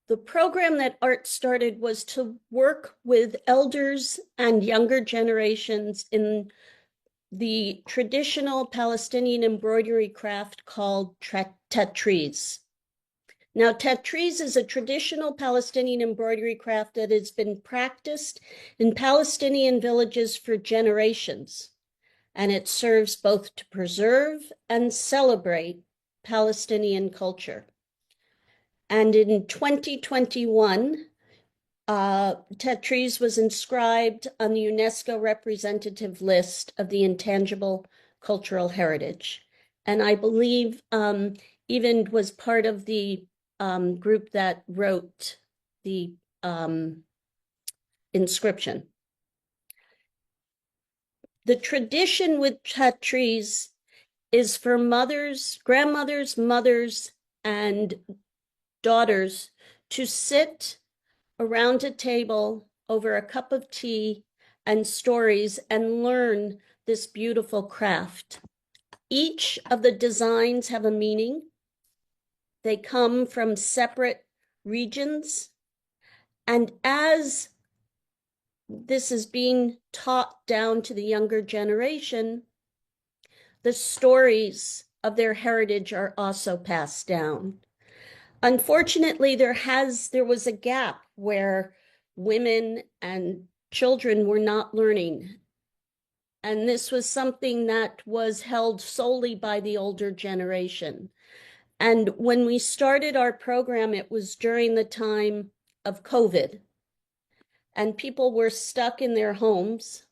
The program that ART started was to work with elders and younger generations in the traditional Palestinian embroidery craft called tatreez. Now, tatriz is a traditional Palestinian embroidery craft that has been practiced in Palestinian villages for generations, and it serves both to preserve and celebrate Palestinian culture. And in 2021, tatriz was inscribed on the UNESCO representative list of the intangible cultural heritage. And I believe Eivind was part of the group that wrote the inscription. The tradition with tatriz is for mothers, grandmothers, mothers, and daughters to sit around a table over a cup of tea and stories and learn this beautiful craft. Each of the designs have a meaning. They come from separate regions. And as this is being taught down to the younger generation, the stories of their heritage are also passed down. Unfortunately, there was a gap where women and children were not learning. And this was something that was held solely by the older generation. And when we started our program, it was during the time of COVID. And people were stuck in their homes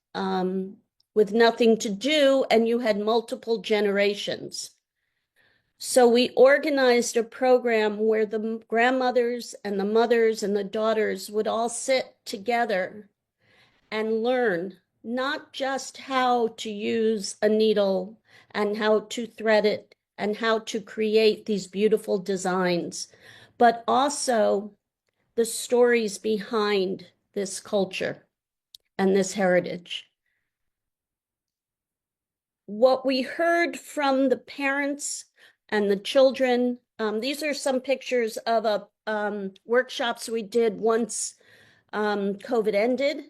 with nothing to do, and you had multiple generations. So we organized a program where the grandmothers and the mothers and the daughters would all sit together and learn not just how to use a needle and how to thread it and how to create these beautiful designs, but also the stories behind this culture and this heritage. What we heard from the parents and the children, these are some pictures of workshops we did once COVID ended.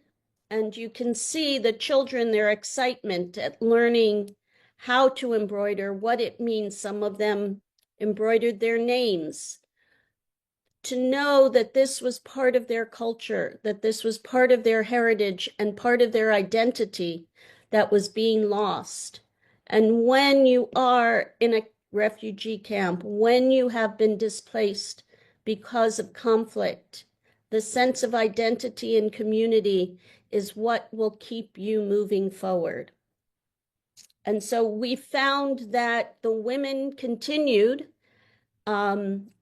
And you can see the children, their excitement at learning how to embroider, what it means. Some of them embroidered their names. To know that this was part of their culture, that this was part of their heritage and part of their identity that was being lost. And when you are in a refugee camp, when you have been displaced because of conflict, the sense of identity and community is what will keep you moving forward. And so we found that the women continued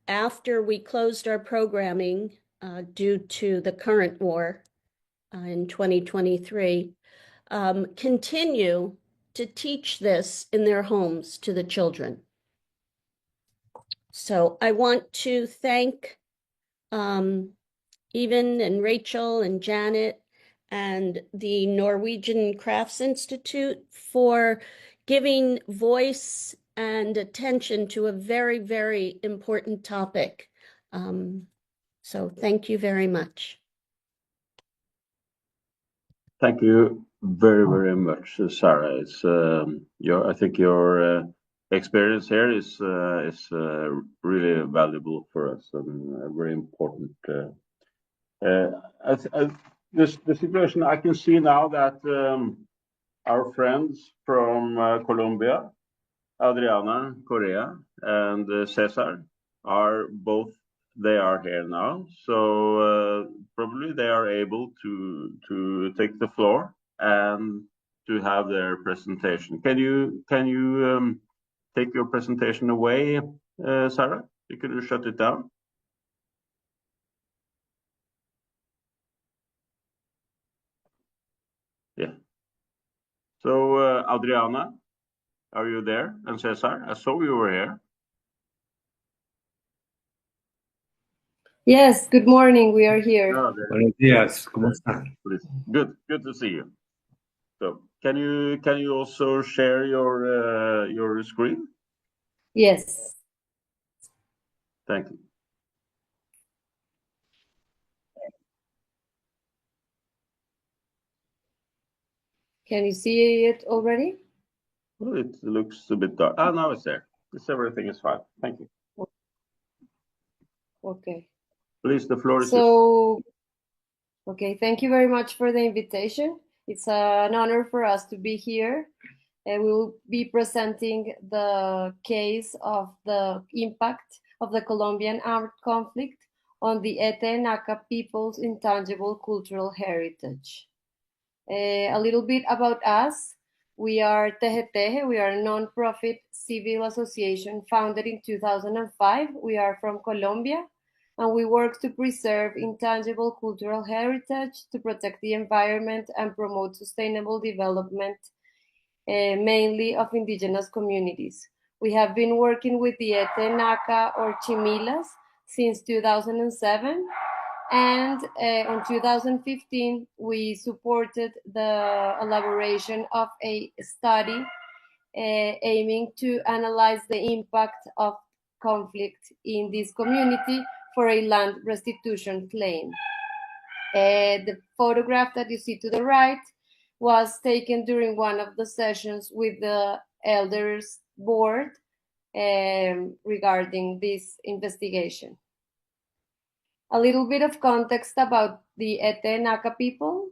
after we closed our programming due to the current war in 2023, continue to teach this in their homes to the children. So I want to thank Eivind and Rachel and Janet and the Norwegian Crafts Institute for giving voice and attention to a very, very important topic. So thank you very much. Thank you very, very much, Sarah. It's I think your experience here is really valuable for us and very important. The situation I can see now that our friends from Colombia, Adriana Correa and Cesar, are here now. So probably they are able to take the floor and to have their presentation. Can you take your presentation away, Sarah? You can shut it down. Yeah. So Adriana, are you there? And Cesar, I saw you were here. Yes, good morning. We are here. Buenos días. ¿Cómo están? Good to see you. So, can you also share your screen? Yes. Thank you. Can you see it already? Well, it looks a bit dark. Ah, now it's there. Everything is fine. Thank you. Okay. Please, the floor is yours. Okay, thank you very much for the invitation. It's an honor for us to be here. We will be presenting the case of the impact of the Colombian armed conflict on the Ete-Naka people's intangible cultural heritage. A little bit about us. We are Teje. We are a non-profit civil association founded in 2005. We are from Colombia, and we work to preserve intangible cultural heritage, to protect the environment, and promote sustainable development, mainly of indigenous communities. We have been working with the Ete-Naka or Chimilas since 2007, and in 2015 we supported the elaboration of a study aiming to analyze the impact of conflict in this community for a land restitution claim. The photograph that you see to the right was taken during one of the sessions with the elders board regarding this investigation. A little bit of context about the Ete-Naka people.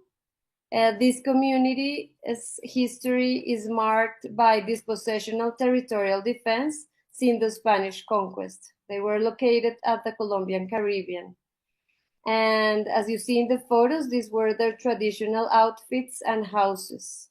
This community's history is marked by dispossessional territorial defense since the Spanish conquest. They were located at the Colombian Caribbean. And as you see in the photos, these were their traditional outfits and houses.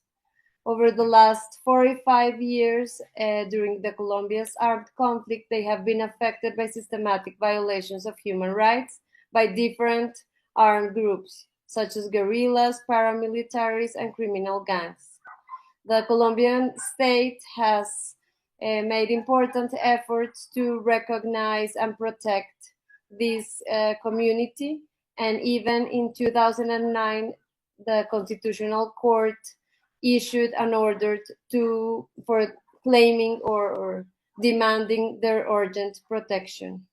Over the last 45 years, during the Colombia's armed conflict, they have been affected by systematic violations of human rights by different armed groups, such as guerrillas, paramilitaries, and criminal gangs. The Colombian state has made important efforts to recognize and protect this community, and even in 2009, the Constitutional Court issued an order for claiming or demanding their urgent protection.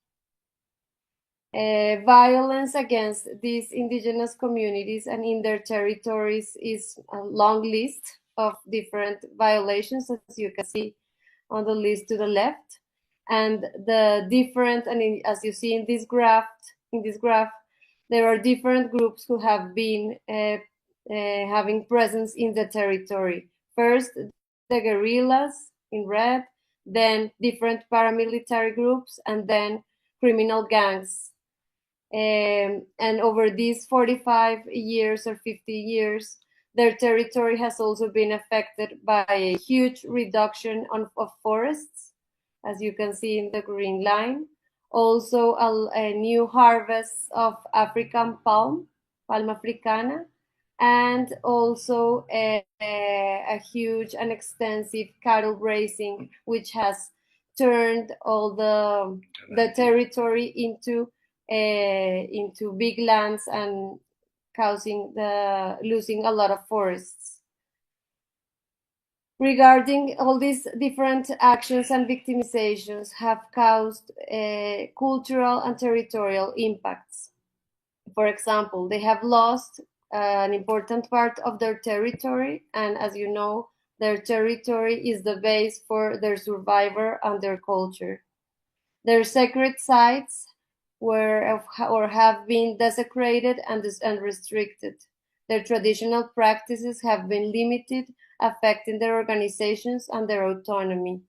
Violence against these indigenous communities and in their territories is a long list of different violations, as you can see on the list to the left. And the different, and as you see in this graph, there are different groups who have been having presence in the territory. First, the guerrillas in red, then different paramilitary groups, and then criminal gangs. And over these 45 years or 50 years, their territory has also been affected by a huge reduction of forests, as you can see in the green line. Also a new harvest of African palm africana, and also a huge and extensive cattle grazing, which has turned all the territory into big lands and losing a lot of forests. Regarding all these different actions and victimizations have caused cultural and territorial impacts. For example, they have lost an important part of their territory, and as you know, their territory is the base for their survival and their culture. Their sacred sites have been desecrated and restricted. Their traditional practices have been limited, affecting their organizations and their autonomy.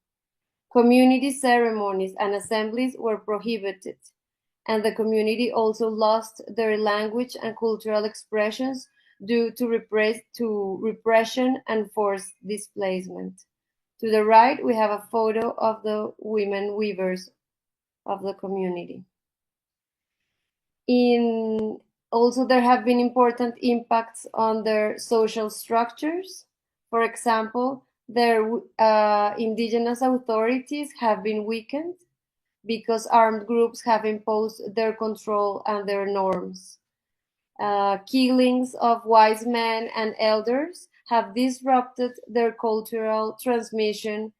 Community ceremonies and assemblies were prohibited, and the community also lost their language and cultural expressions due to repression and forced displacement. To the right, we have a photo of the women weavers of the community. Also, there have been important impacts on their social structures. For example, their indigenous authorities have been weakened because armed groups have imposed their control and their norms. Killings of wise men and elders have disrupted their cultural transmission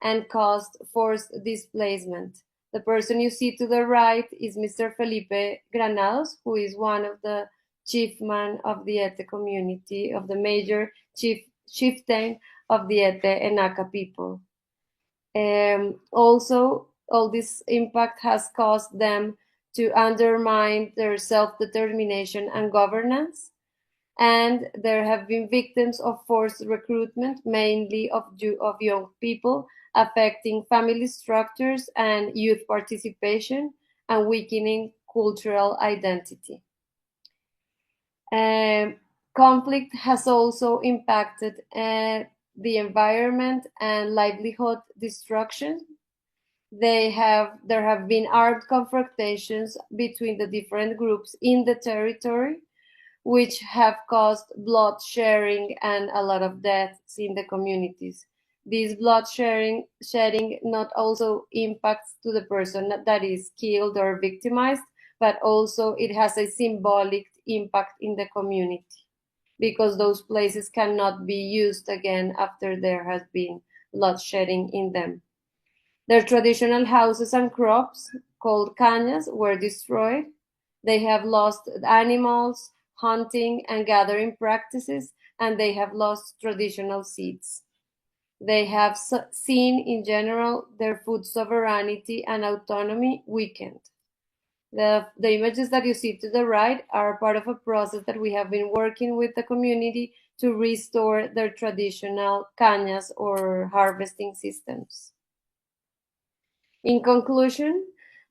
and caused forced displacement. The person you see to the right is Mr. Felipe Granados, who is one of the chiefmen of the Ete community, of the major chieftain of the Ete-Naka people. Also, all this impact has caused them to undermine their self-determination and governance. And there have been victims of forced recruitment, mainly of young people, affecting family structures and youth participation and weakening cultural identity. Conflict has also impacted the environment and livelihood destruction. There have been armed confrontations between the different groups in the territory, which have caused blood shedding and a lot of deaths in the communities. This blood shedding not also impacts to the person that is killed or victimized, but also it has a symbolic impact in the community, because those places cannot be used again after there has been blood shedding in them. Their traditional houses and crops, called cañas, were destroyed. They have lost animals, hunting and gathering practices, and they have lost traditional seeds. They have seen, in general, their food sovereignty and autonomy weakened. The images that you see to the right are part of a process that we have been working with the community to restore their traditional cañas or harvesting systems. In conclusion,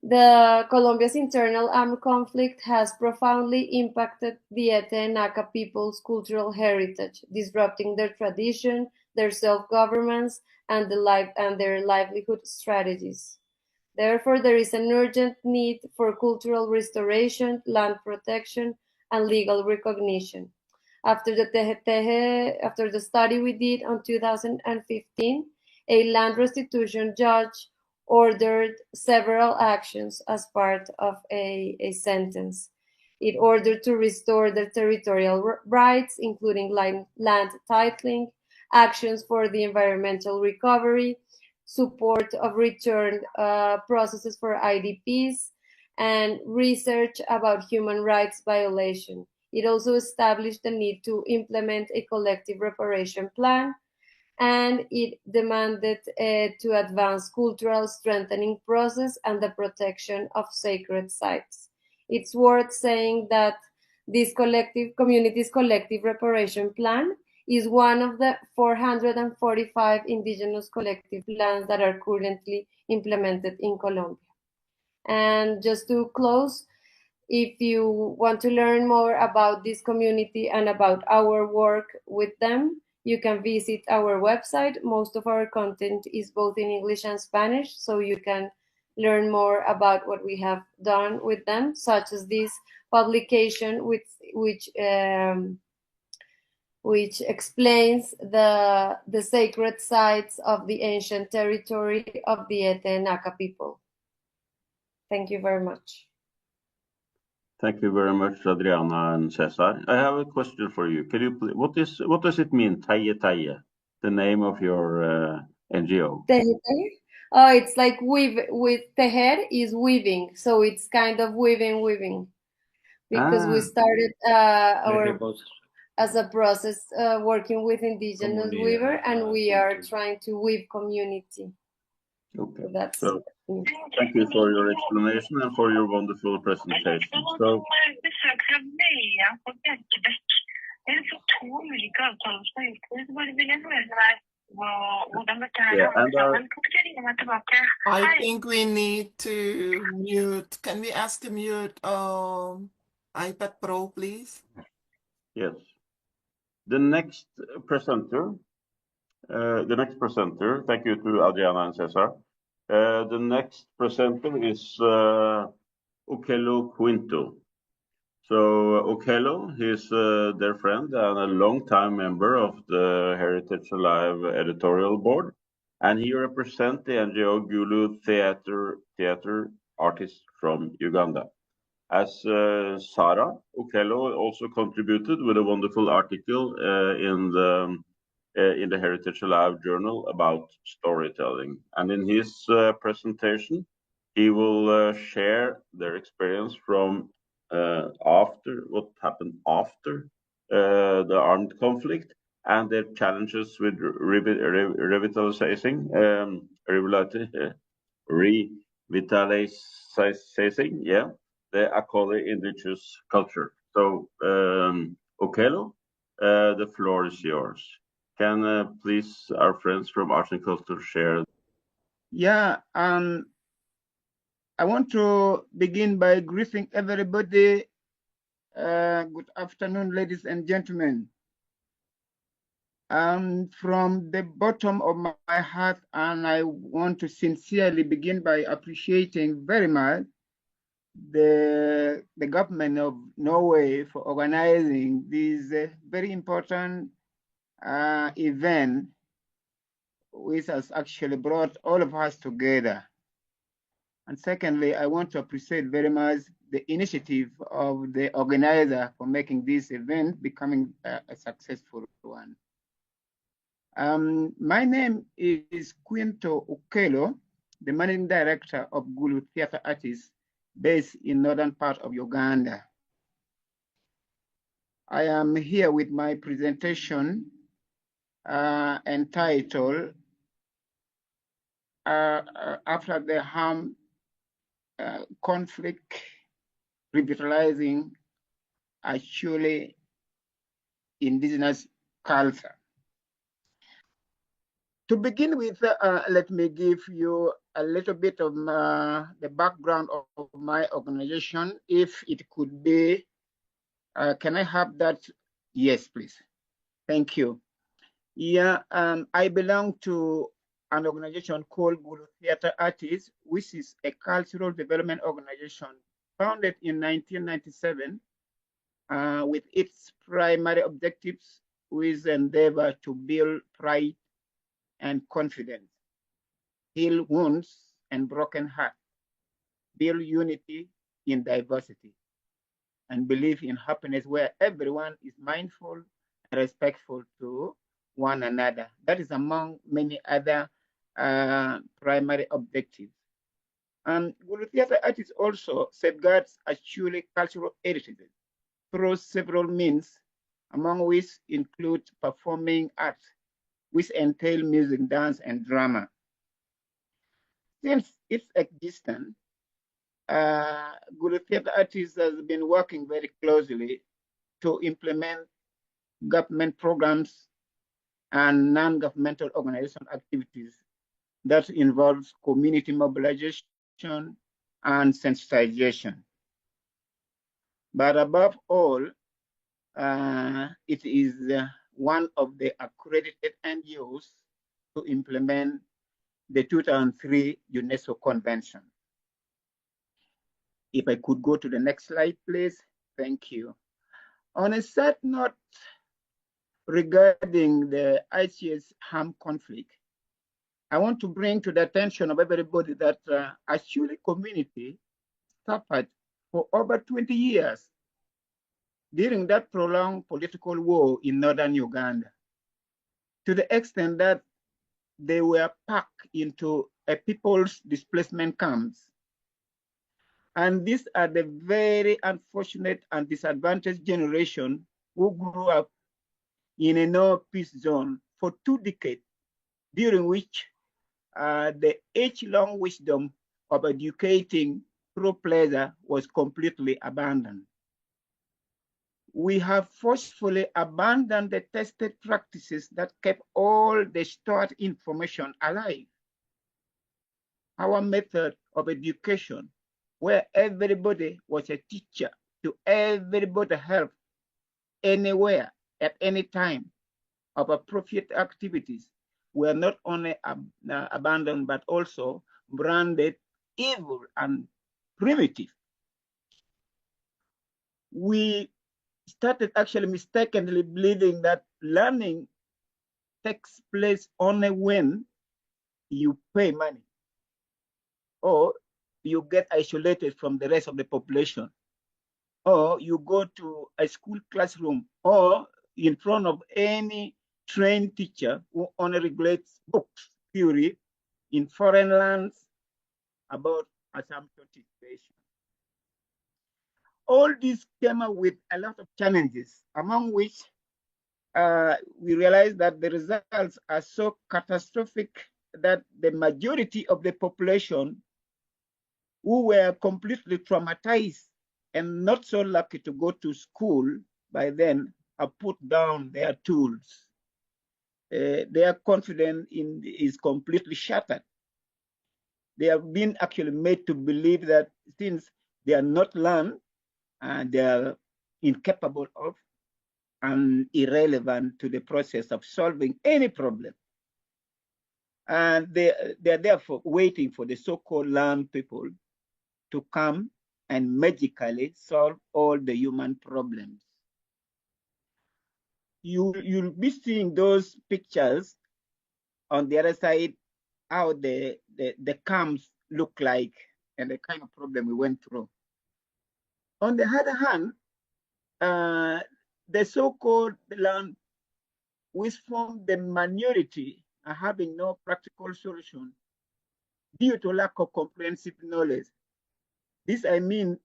Colombia's internal armed conflict has profoundly impacted the Ete and Naka people's cultural heritage, disrupting their tradition, their self-governance, and their livelihood strategies. Therefore, there is an urgent need for cultural restoration, land protection, and legal recognition. After the study we did in 2015, a land restitution judge ordered several actions as part of a sentence. It ordered to restore their territorial rights, including land titling, actions for the environmental recovery, support of return processes for IDPs, and research about human rights violation. It also established the need to implement a collective reparation plan, and it demanded to advance cultural strengthening process and the protection of sacred sites. It's worth saying that this community's collective reparation plan is one of the 445 indigenous collective plans that are currently implemented in Colombia. And just to close, if you want to learn more about this community and about our work with them, you can visit our website. Most of our content is both in English and Spanish, so you can learn more about what we have done with them, such as this publication which explains the sacred sites of the ancient territory of the Ete and Naka people. Thank you very much. Thank you very much, Adriana and Cesar. I have a question for you. Can you please, what does it mean, Taye, the name of your NGO? Oh, it's like with tejer is weaving, so it's kind of weaving, because we started as a process working with indigenous weaver, and we are trying to weave community. Okay. So thank you for your explanation and for your wonderful presentation. So, yeah, and I think we need to mute. Can we ask to mute iPad Pro, please? Yes. The next presenter, thank you to Adriana and Cesar. The next presenter is Okello Quinto. So Okello, he's their friend and a long-time member of the Heritage Alive editorial board, and he represents the NGO Gulu Theatre Artists from Uganda. As Sarah, Okello also contributed with a wonderful article in the Heritage Alive journal about storytelling. And in his presentation, he will share their experience from what happened after the armed conflict and their challenges with revitalizing, the Akoli indigenous culture. So, Okello, the floor is yours. Can please our friends from Arts and Culture share? Yeah, I want to begin by greeting everybody. Good afternoon, ladies and gentlemen. From the bottom of my heart, and I want to sincerely begin by appreciating very much the government of Norway for organizing this very important event, which has actually brought all of us together. And secondly, I want to appreciate very much the initiative of the organizer for making this event becoming a successful one. My name is Quinto Okello, the managing director of Gulu Theatre Artists based in northern part of Uganda. I am here with my presentation entitled After the Harm Conflict, Revitalizing Actually Indigenous Culture. To begin with, let me give you a little bit of the background of my organization, if it could be. Can I have that? Yes, please. Thank you. Yeah, I belong to an organization called Gulu Theatre Artists, which is a cultural development organization founded in 1997 with its primary objectives with endeavor to build pride and confidence, heal wounds and broken hearts, build unity in diversity, and believe in happiness where everyone is mindful and respectful to one another. That is among many other primary objectives. Gulu Theatre Artists also safeguards actually cultural heritage through several means, among which include performing arts, which entail music, dance, and drama. Since its existence, Gulu Theatre Artists has been working very closely to implement government programs and non-governmental organization activities that involves community mobilization and sensitization. But above all, it is one of the accredited NGOs to implement the 2003 UNESCO Convention. If I could go to the next slide, please. Thank you. On a sad note regarding the ICH harm conflict, I want to bring to the attention of everybody that Achule community suffered for over 20 years during that prolonged political war in northern Uganda, to the extent that they were packed into a people's displacement camps. And these are the very unfortunate and disadvantaged generation who grew up in a no-peace zone for 2 decades, during which the age-long wisdom of educating through pleasure was completely abandoned. We have forcefully abandoned the tested practices that kept all the stored information alive. Our method of education, where everybody was a teacher to everybody help anywhere, at any time, of appropriate activities, were not only abandoned, but also branded evil and primitive. We started actually mistakenly believing that learning takes place only when you pay money or you get isolated from the rest of the population, or you go to a school classroom or in front of any trained teacher who only regulates books theory in foreign lands about assumption situation. All this came up with a lot of challenges, among which we realized that the results are so catastrophic that the majority of the population who were completely traumatized and not so lucky to go to school by then have put down their tools. Their confidence is completely shattered. They have been actually made to believe that since they are not learned, they are incapable of and irrelevant to the process of solving any problem. And they are therefore waiting for the so-called learned people to come and magically solve all the human problems. You'll be seeing those pictures on the other side, how the camps look like and the kind of problem we went through. On the other hand, the so-called land, which form the minority, are having no practical solution due to lack of comprehensive knowledge. This I mean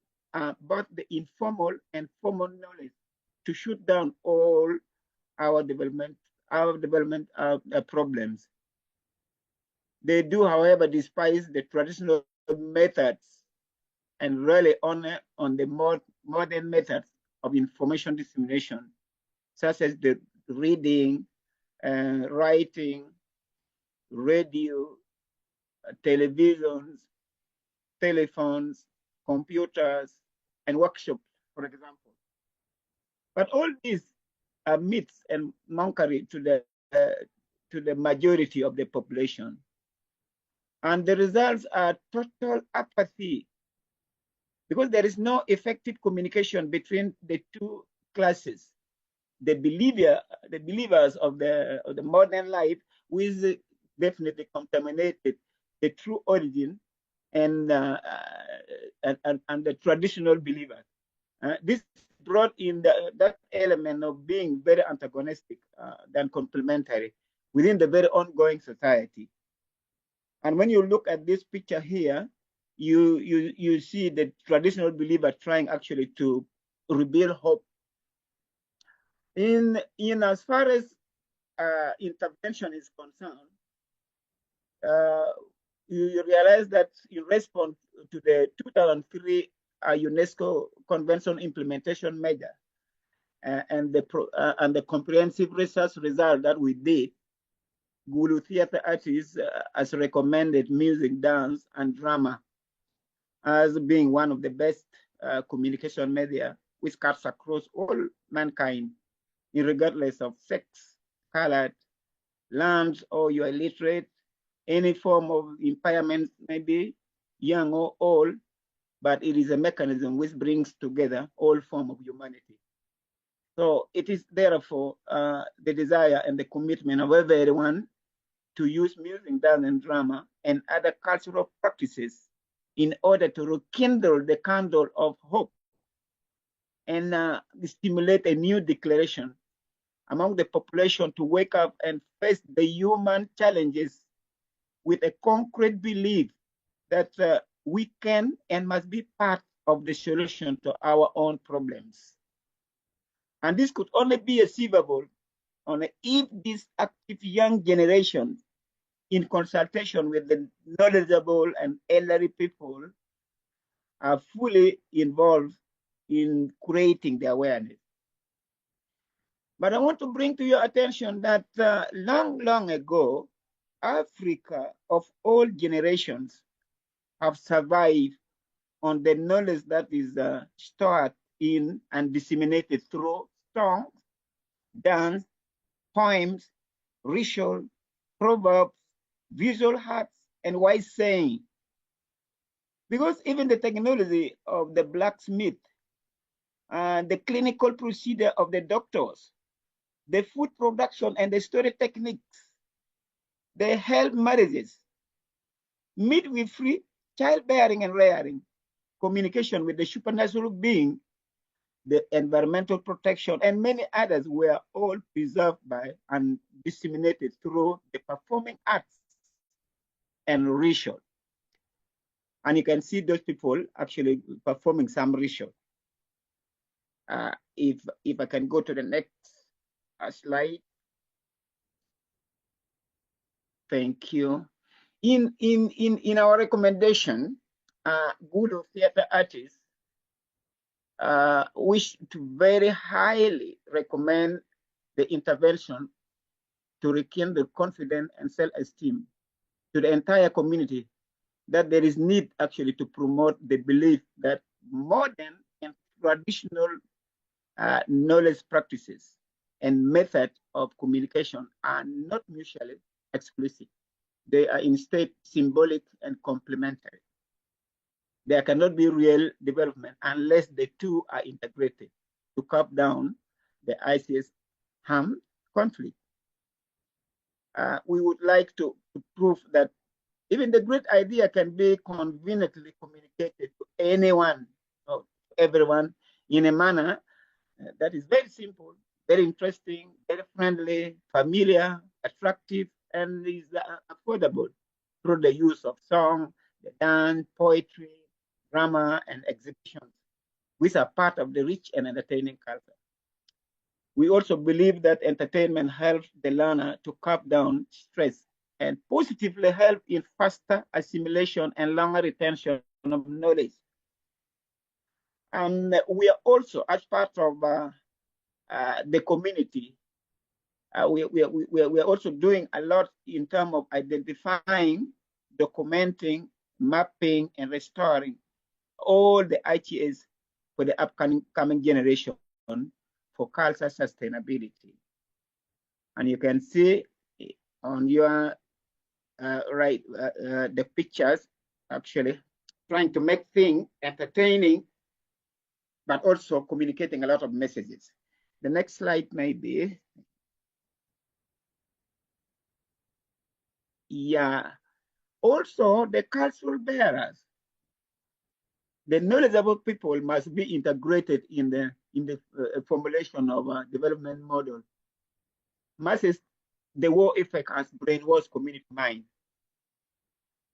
both the informal and formal knowledge to shoot down all our development problems. They do, however, despise the traditional methods and rely on the more modern methods of information dissemination, such as the reading, writing, radio, televisions, telephones, computers, and workshops, for example. But all these are myths and mockery to the majority of the population. And the results are total apathy, because there is no effective communication between the two classes. The believers of the modern life, which definitely contaminated the true origin and the traditional believers. This brought in that element of being very antagonistic than complementary within the very ongoing society. And when you look at this picture here, you see the traditional believer trying actually to rebuild hope. In as far as intervention is concerned, you realize that in response to the 2003 UNESCO Convention implementation measure and the comprehensive research result that we did, Gulu theater artists as recommended music, dance, and drama as being one of the best communication media which cuts across all mankind, regardless of sex, color, lands, or you are illiterate, any form of impairment, maybe young or old, but it is a mechanism which brings together all forms of humanity. So it is therefore the desire and the commitment of everyone to use music, dance, and drama and other cultural practices in order to rekindle the candle of hope and stimulate a new declaration among the population to wake up and face the human challenges with a concrete belief that we can and must be part of the solution to our own problems. And this could only be achievable if this active young generation, in consultation with the knowledgeable and elderly people, are fully involved in creating the awareness. But I want to bring to your attention that long ago, Africa of all generations have survived on the knowledge that is stored in and disseminated through songs, dance, poems, ritual, proverbs, visual arts, and wise saying. Because even the technology of the blacksmith, the clinical procedure of the doctors, the food production and the storage techniques, the health marriages, midwifery, childbearing and rearing, communication with the supernatural being, the environmental protection, and many others were all preserved by and disseminated through the performing arts and ritual. And you can see those people actually performing some ritual. If I can go to the next slide. Thank you. In our recommendation, good theater artists wish to very highly recommend the intervention to rekindle confidence and self-esteem to the entire community, that there is need actually to promote the belief that modern and traditional knowledge practices and methods of communication are not mutually exclusive. They are instead symbolic and complementary. There cannot be real development unless the two are integrated to curb down the ICH harm conflict. We would like to prove that even the great idea can be conveniently communicated to anyone or everyone in a manner that is very simple, very interesting, very friendly, familiar, attractive, and is affordable through the use of song, the dance, poetry, drama, and exhibitions, which are part of the rich and entertaining culture. We also believe that entertainment helps the learner to curb down stress and positively help in faster assimilation and longer retention of knowledge. And we are also, as part of the community, we are also doing a lot in terms of identifying, documenting, mapping, and restoring all the ITAs for the upcoming generation for cultural sustainability. And you can see on your right the pictures actually trying to make things entertaining, but also communicating a lot of messages. The next slide maybe. Yeah. Also, the cultural bearers, the knowledgeable people must be integrated in the formulation of a development model. Masses, the war effect has brainwashed community mind.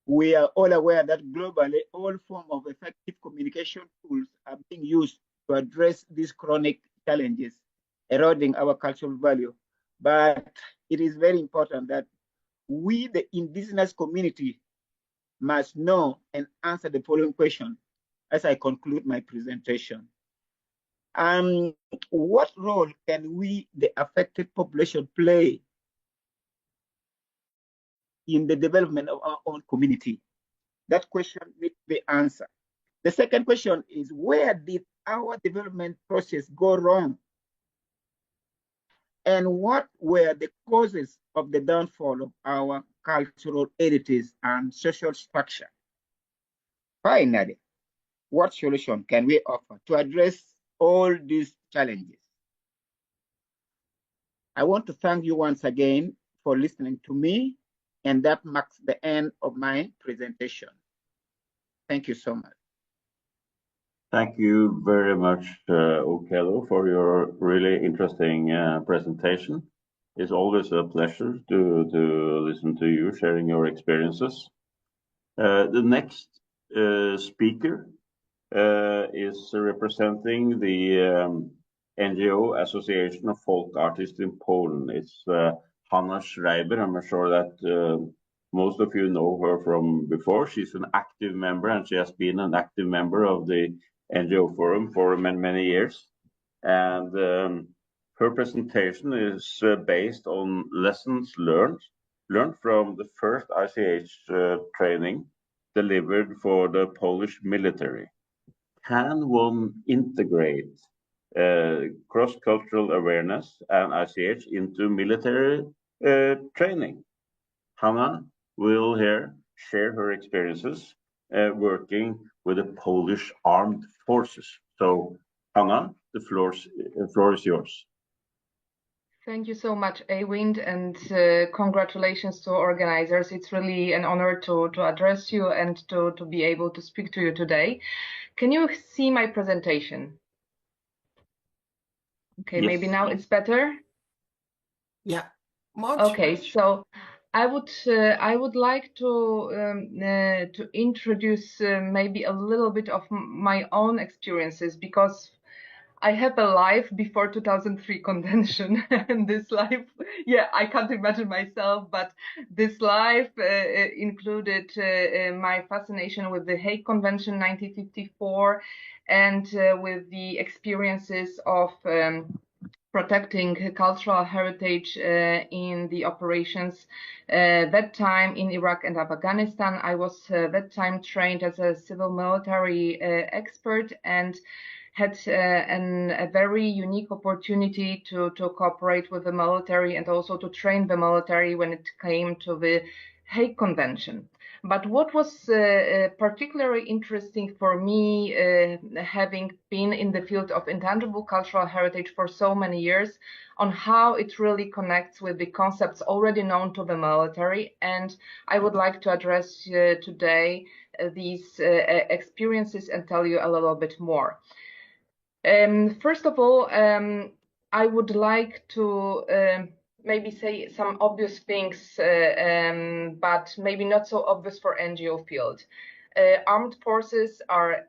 We are all aware that globally, all forms of effective communication tools are being used to address these chronic challenges, eroding our cultural value. But it is very important that we, the indigenous community, must know and answer the following question as I conclude my presentation. What role can we, the affected population, play in the development of our own community? That question needs to be answered. The second question is, where did our development process go wrong? And what were the causes of the downfall of our cultural heritage and social structure? Finally, what solution can we offer to address all these challenges? I want to thank you once again for listening to me, and that marks the end of my presentation. Thank you so much. Thank you very much, Okello, for your really interesting presentation. It's always a pleasure to listen to you sharing your experiences. The next speaker is representing the NGO Association of Folk Artists in Poland. It's Hanna Schreiber. I'm sure that most of you know her from before. She's an active member, and she has been an active member of the NGO Forum for many years. And her presentation is based on lessons learned from the first ICH training delivered for the Polish military. Can one integrate cross-cultural awareness and ICH into military training? Hanna will here share her experiences working with the Polish armed forces. So, Hanna, the floor is yours. Thank you so much, Eivind, and congratulations to organizers. It's really an honor to address you and to be able to speak to you today. Can you see my presentation? Okay, yes. Maybe now it's better. Yeah. Okay, so I would like to introduce maybe a little bit of my own experiences, because I have a life before 2003 convention, and this life, yeah, I can't imagine myself, but this life included my fascination with the Hague Convention 1954 and with the experiences of protecting cultural heritage in the operations that time in Iraq and Afghanistan. I was that time trained as a civil military expert and had a very unique opportunity to cooperate with the military and also to train the military when it came to the Hague Convention. But what was particularly interesting for me, having been in the field of intangible cultural heritage for so many years, on how it really connects with the concepts already known to the military. And I would like to address today these experiences and tell you a little bit more. First of all, I would like to maybe say some obvious things, but maybe not so obvious for NGO field. Armed forces are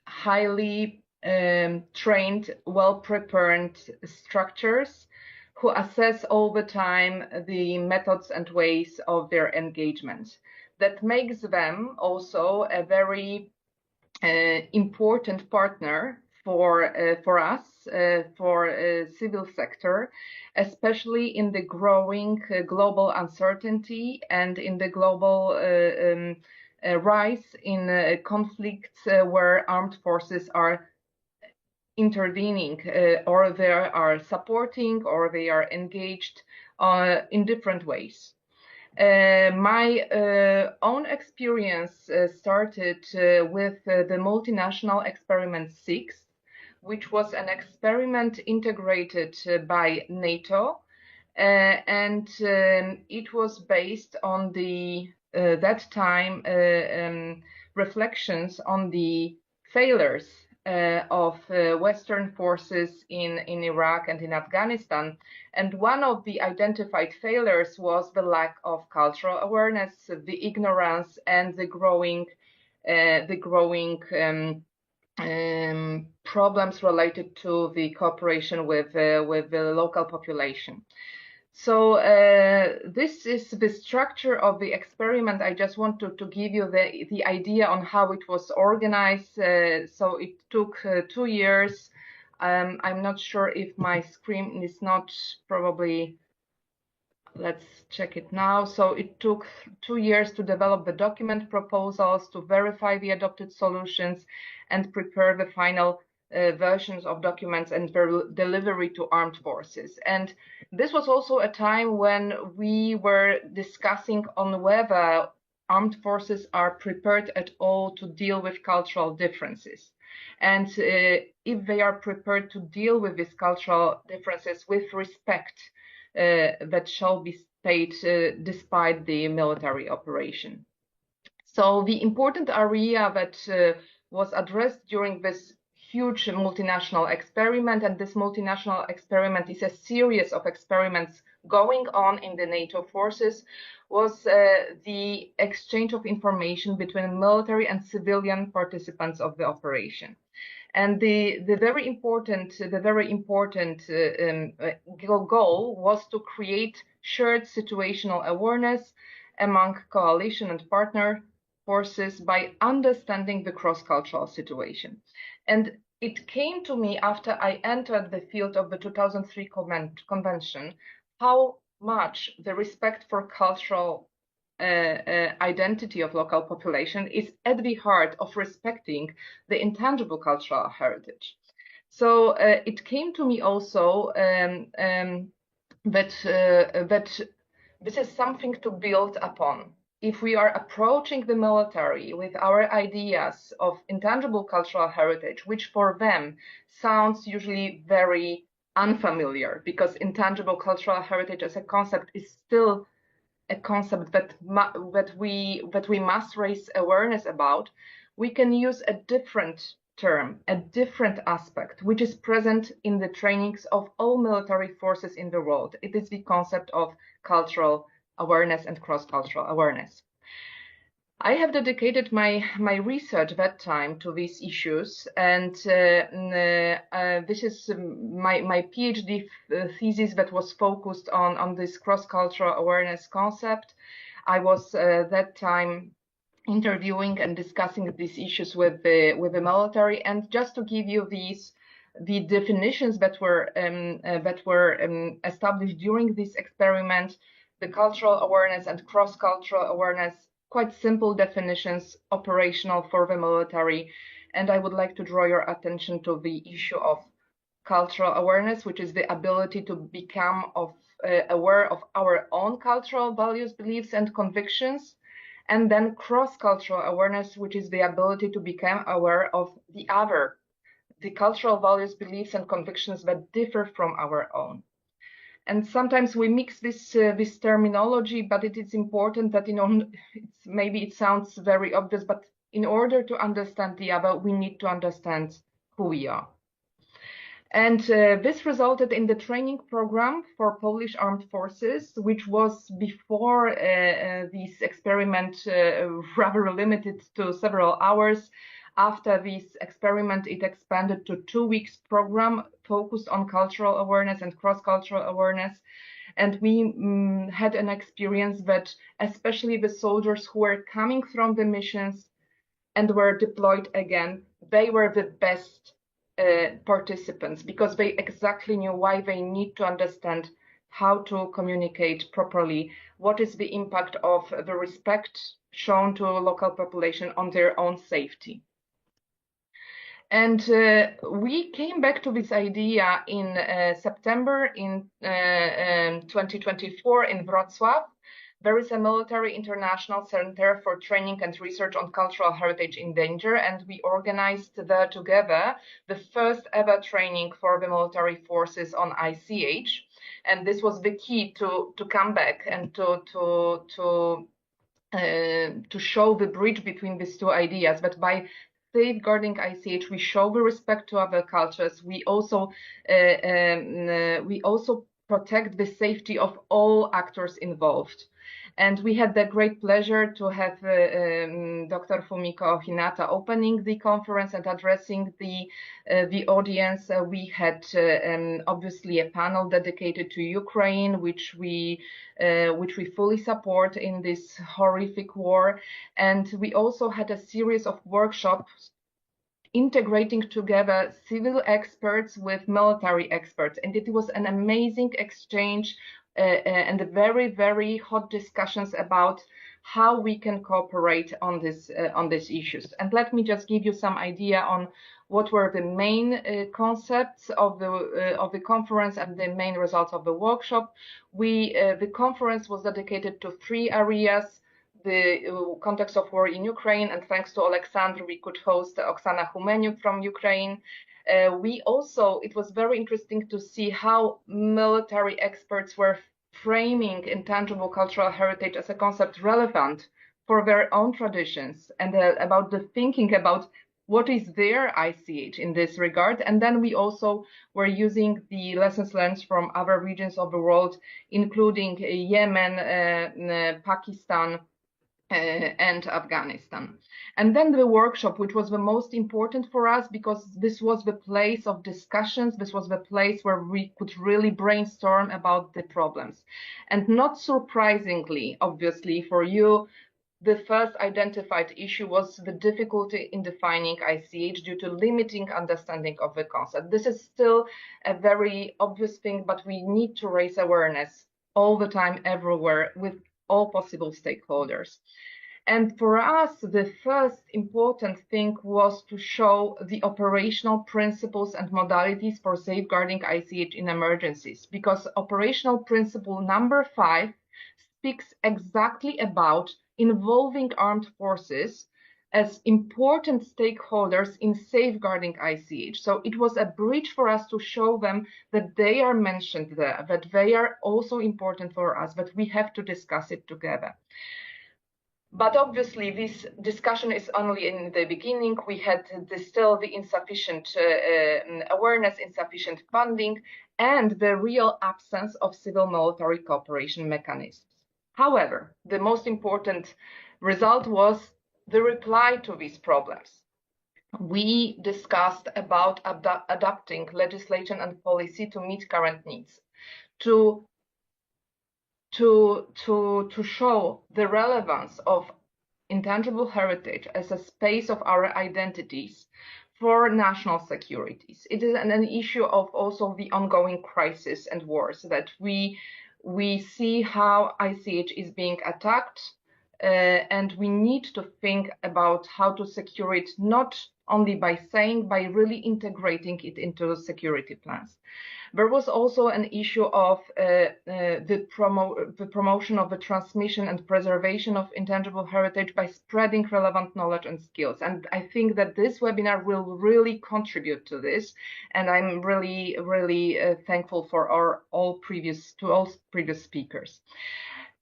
highly trained, well-prepared structures who assess all the time the methods and ways of their engagement. That makes them also a very important partner for us, for civil sector, especially in the growing global uncertainty and in the global rise in conflicts where armed forces are intervening or they are supporting or they are engaged in different ways. My own experience started with the multinational experiment 6, which was an experiment integrated by NATO, and it was based on the that time reflections on the failures of Western forces in Iraq and in Afghanistan. And one of the identified failures was the lack of cultural awareness, the ignorance, and the growing problems related to the cooperation with the local population. So this is the structure of the experiment. I just want to give you the idea on how it was organized. So it took 2 years. I'm not sure if my screen is not probably, let's check it now. So it took 2 years to develop the document proposals, to verify the adopted solutions, and prepare the final versions of documents and delivery to armed forces. And this was also a time when we were discussing on whether armed forces are prepared at all to deal with cultural differences. And if they are prepared to deal with these cultural differences with respect that shall be paid despite the military operation. So the important area that was addressed during this huge multinational experiment, and this multinational experiment is a series of experiments going on in the NATO forces, was the exchange of information between military and civilian participants of the operation. And the very important goal was to create shared situational awareness among coalition and partner forces by understanding the cross-cultural situation. And it came to me after I entered the field of the 2003 convention, how much the respect for cultural identity of local population is at the heart of respecting the intangible cultural heritage. So it came to me also that this is something to build upon. If we are approaching the military with our ideas of intangible cultural heritage, which for them sounds usually very unfamiliar, because intangible cultural heritage as a concept is still a concept that we must raise awareness about, we can use a different term, a different aspect, which is present in the trainings of all military forces in the world. It is the concept of cultural awareness and cross-cultural awareness. I have dedicated my research that time to these issues, and this is my PhD thesis that was focused on this cross-cultural awareness concept. I was that time interviewing and discussing these issues with the military, and just to give you the definitions that were established during this experiment, the cultural awareness and cross-cultural awareness, quite simple definitions, operational for the military. And I would like to draw your attention to the issue of cultural awareness, which is the ability to become aware of our own cultural values, beliefs, and convictions. And then cross-cultural awareness, which is the ability to become aware of the other, the cultural values, beliefs, and convictions that differ from our own. And sometimes we mix this terminology, but it is important that maybe it sounds very obvious, but in order to understand the other, we need to understand who we are. And this resulted in the training program for Polish Armed Forces, which was before this experiment rather limited to several hours. After this experiment, it expanded to 2 weeks program focused on cultural awareness and cross-cultural awareness. And we had an experience that especially the soldiers who were coming from the missions and were deployed again, they were the best participants, because they exactly knew why they need to understand how to communicate properly, what is the impact of the respect shown to a local population on their own safety. And we came back to this idea in September in 2024 in Wrocław. There is a military international center for training and research on cultural heritage in danger, and we organized there together the first ever training for the military forces on ICH. And this was the key to come back and to show the bridge between these two ideas. But by safeguarding ICH, we show the respect to other cultures. We also protect the safety of all actors involved. And we had the great pleasure to have Dr. Fumiko Hinata opening the conference and addressing the audience. We had obviously a panel dedicated to Ukraine, which we fully support in this horrific war. And we also had a series of workshops integrating together civil experts with military experts. And it was an amazing exchange and a very, very hot discussions about how we can cooperate on these issues. And let me just give you some idea on what were the main concepts of the conference and the main results of the workshop. The conference was dedicated to 3 areas: the context of war in Ukraine, and thanks to Alexandr, we could host Oksana Humeniuk from Ukraine. It was very interesting to see how military experts were framing intangible cultural heritage as a concept relevant for their own traditions, and about the thinking about what is their ICH in this regard. And then we also were using the lessons learned from other regions of the world, including Yemen, Pakistan, and Afghanistan. And then the workshop, which was the most important for us, because this was the place of discussions, this was the place where we could really brainstorm about the problems. And not surprisingly, obviously for you, the first identified issue was the difficulty in defining ICH due to limiting understanding of the concept. This is still a very obvious thing, but we need to raise awareness all the time, everywhere, with all possible stakeholders. And for us, the first important thing was to show the operational principles and modalities for safeguarding ICH in emergencies, because operational principle number 5 speaks exactly about involving armed forces as important stakeholders in safeguarding ICH. So it was a bridge for us to show them that they are mentioned there, that they are also important for us, but we have to discuss it together. But obviously, this discussion is only in the beginning. We had still the insufficient awareness, insufficient funding, and the real absence of civil-military cooperation mechanisms. However, the most important Result was the reply to these problems. We discussed about adapting legislation and policy to meet current needs, to show the relevance of intangible heritage as a space of our identities for national securities. It is an issue of also the ongoing crisis and wars that we see how ICH is being attacked, and we need to think about how to secure it, not only by saying, by really integrating it into security plans. There was also an issue of the promotion of the transmission and preservation of intangible heritage by spreading relevant knowledge and skills. And I think that this webinar will really contribute to this. And I'm really, really thankful for all previous speakers.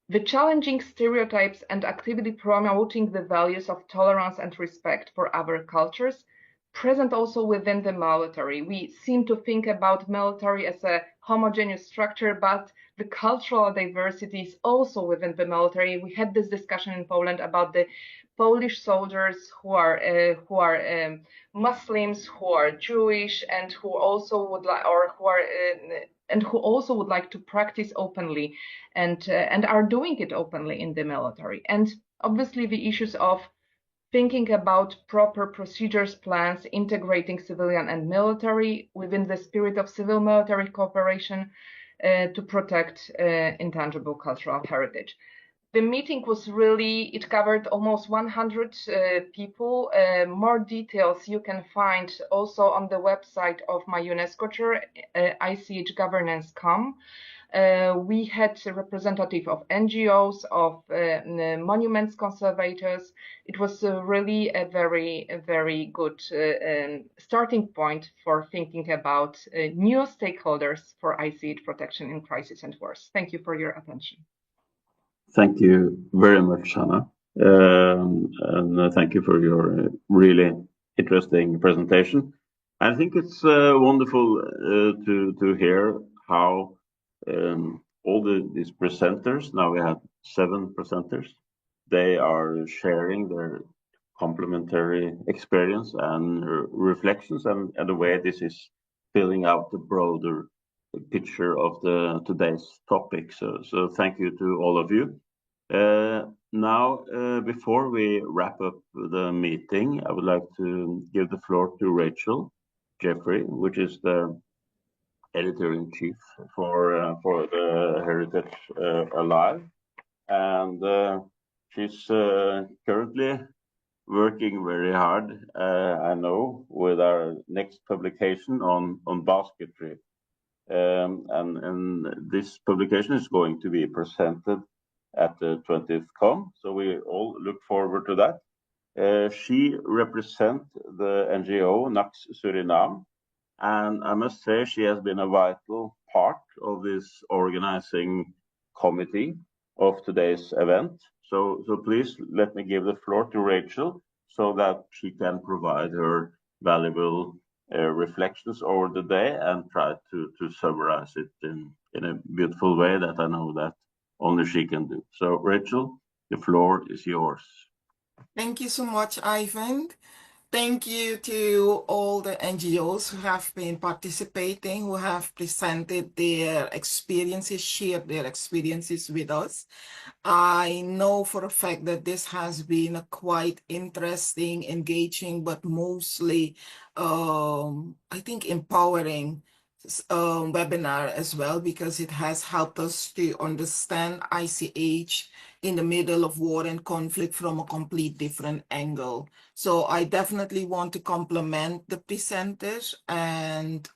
The challenging stereotypes and actively promoting the values of tolerance and respect for other cultures present also within the military. We seem to think about military as a homogeneous structure, but the cultural diversity is also within the military. We had this discussion in Poland about the Polish soldiers who are Muslims, who are Jewish, and who also would like, or who are and who also would like to practice openly and are doing it openly in the military. And obviously the issues of thinking about proper procedures, plans, integrating civilian and military within the spirit of civil-military cooperation to protect intangible cultural heritage. The meeting was really, it covered almost 100 people. More details you can find also on the website of my UNESCO chair, ICHgovernance.com. We had a representative of NGOs, of monuments conservators. It was really a very good starting point for thinking about new stakeholders for ICH protection in crisis and wars. Thank you for your attention. Thank you very much, Hannah. And thank you for your really interesting presentation. I think it's wonderful to hear how all these presenters, now we have 7 presenters, they are sharing their complementary experience and reflections and the way this is filling out the broader picture of today's topic. So thank you to all of you. Now, before we wrap up the meeting, I would like to give the floor to Rachel Gefferie, which is the editor-in-chief for the Heritage Alive, and she's currently working very hard, I know, with our next publication on basketry, and this publication is going to be presented at the 20th Com, so we all look forward to that. She represents the NGO NAKS Suriname, and I must say she has been a vital part of this organizing committee of today's event. So please let me give the floor to Rachel so that she can provide her valuable reflections over the day and try to summarize it in a beautiful way that I know that only she can do. So Rachel, the floor is yours. Thank you so much, Eivind. Thank you to all the NGOs who have been participating, who have presented their experiences, shared their experiences with us. I know for a fact that this has been a quite interesting, engaging, but mostly, I think, empowering webinar as well, because it has helped us to understand ICH in the middle of war and conflict from a complete different angle. So I definitely want to compliment the presenters and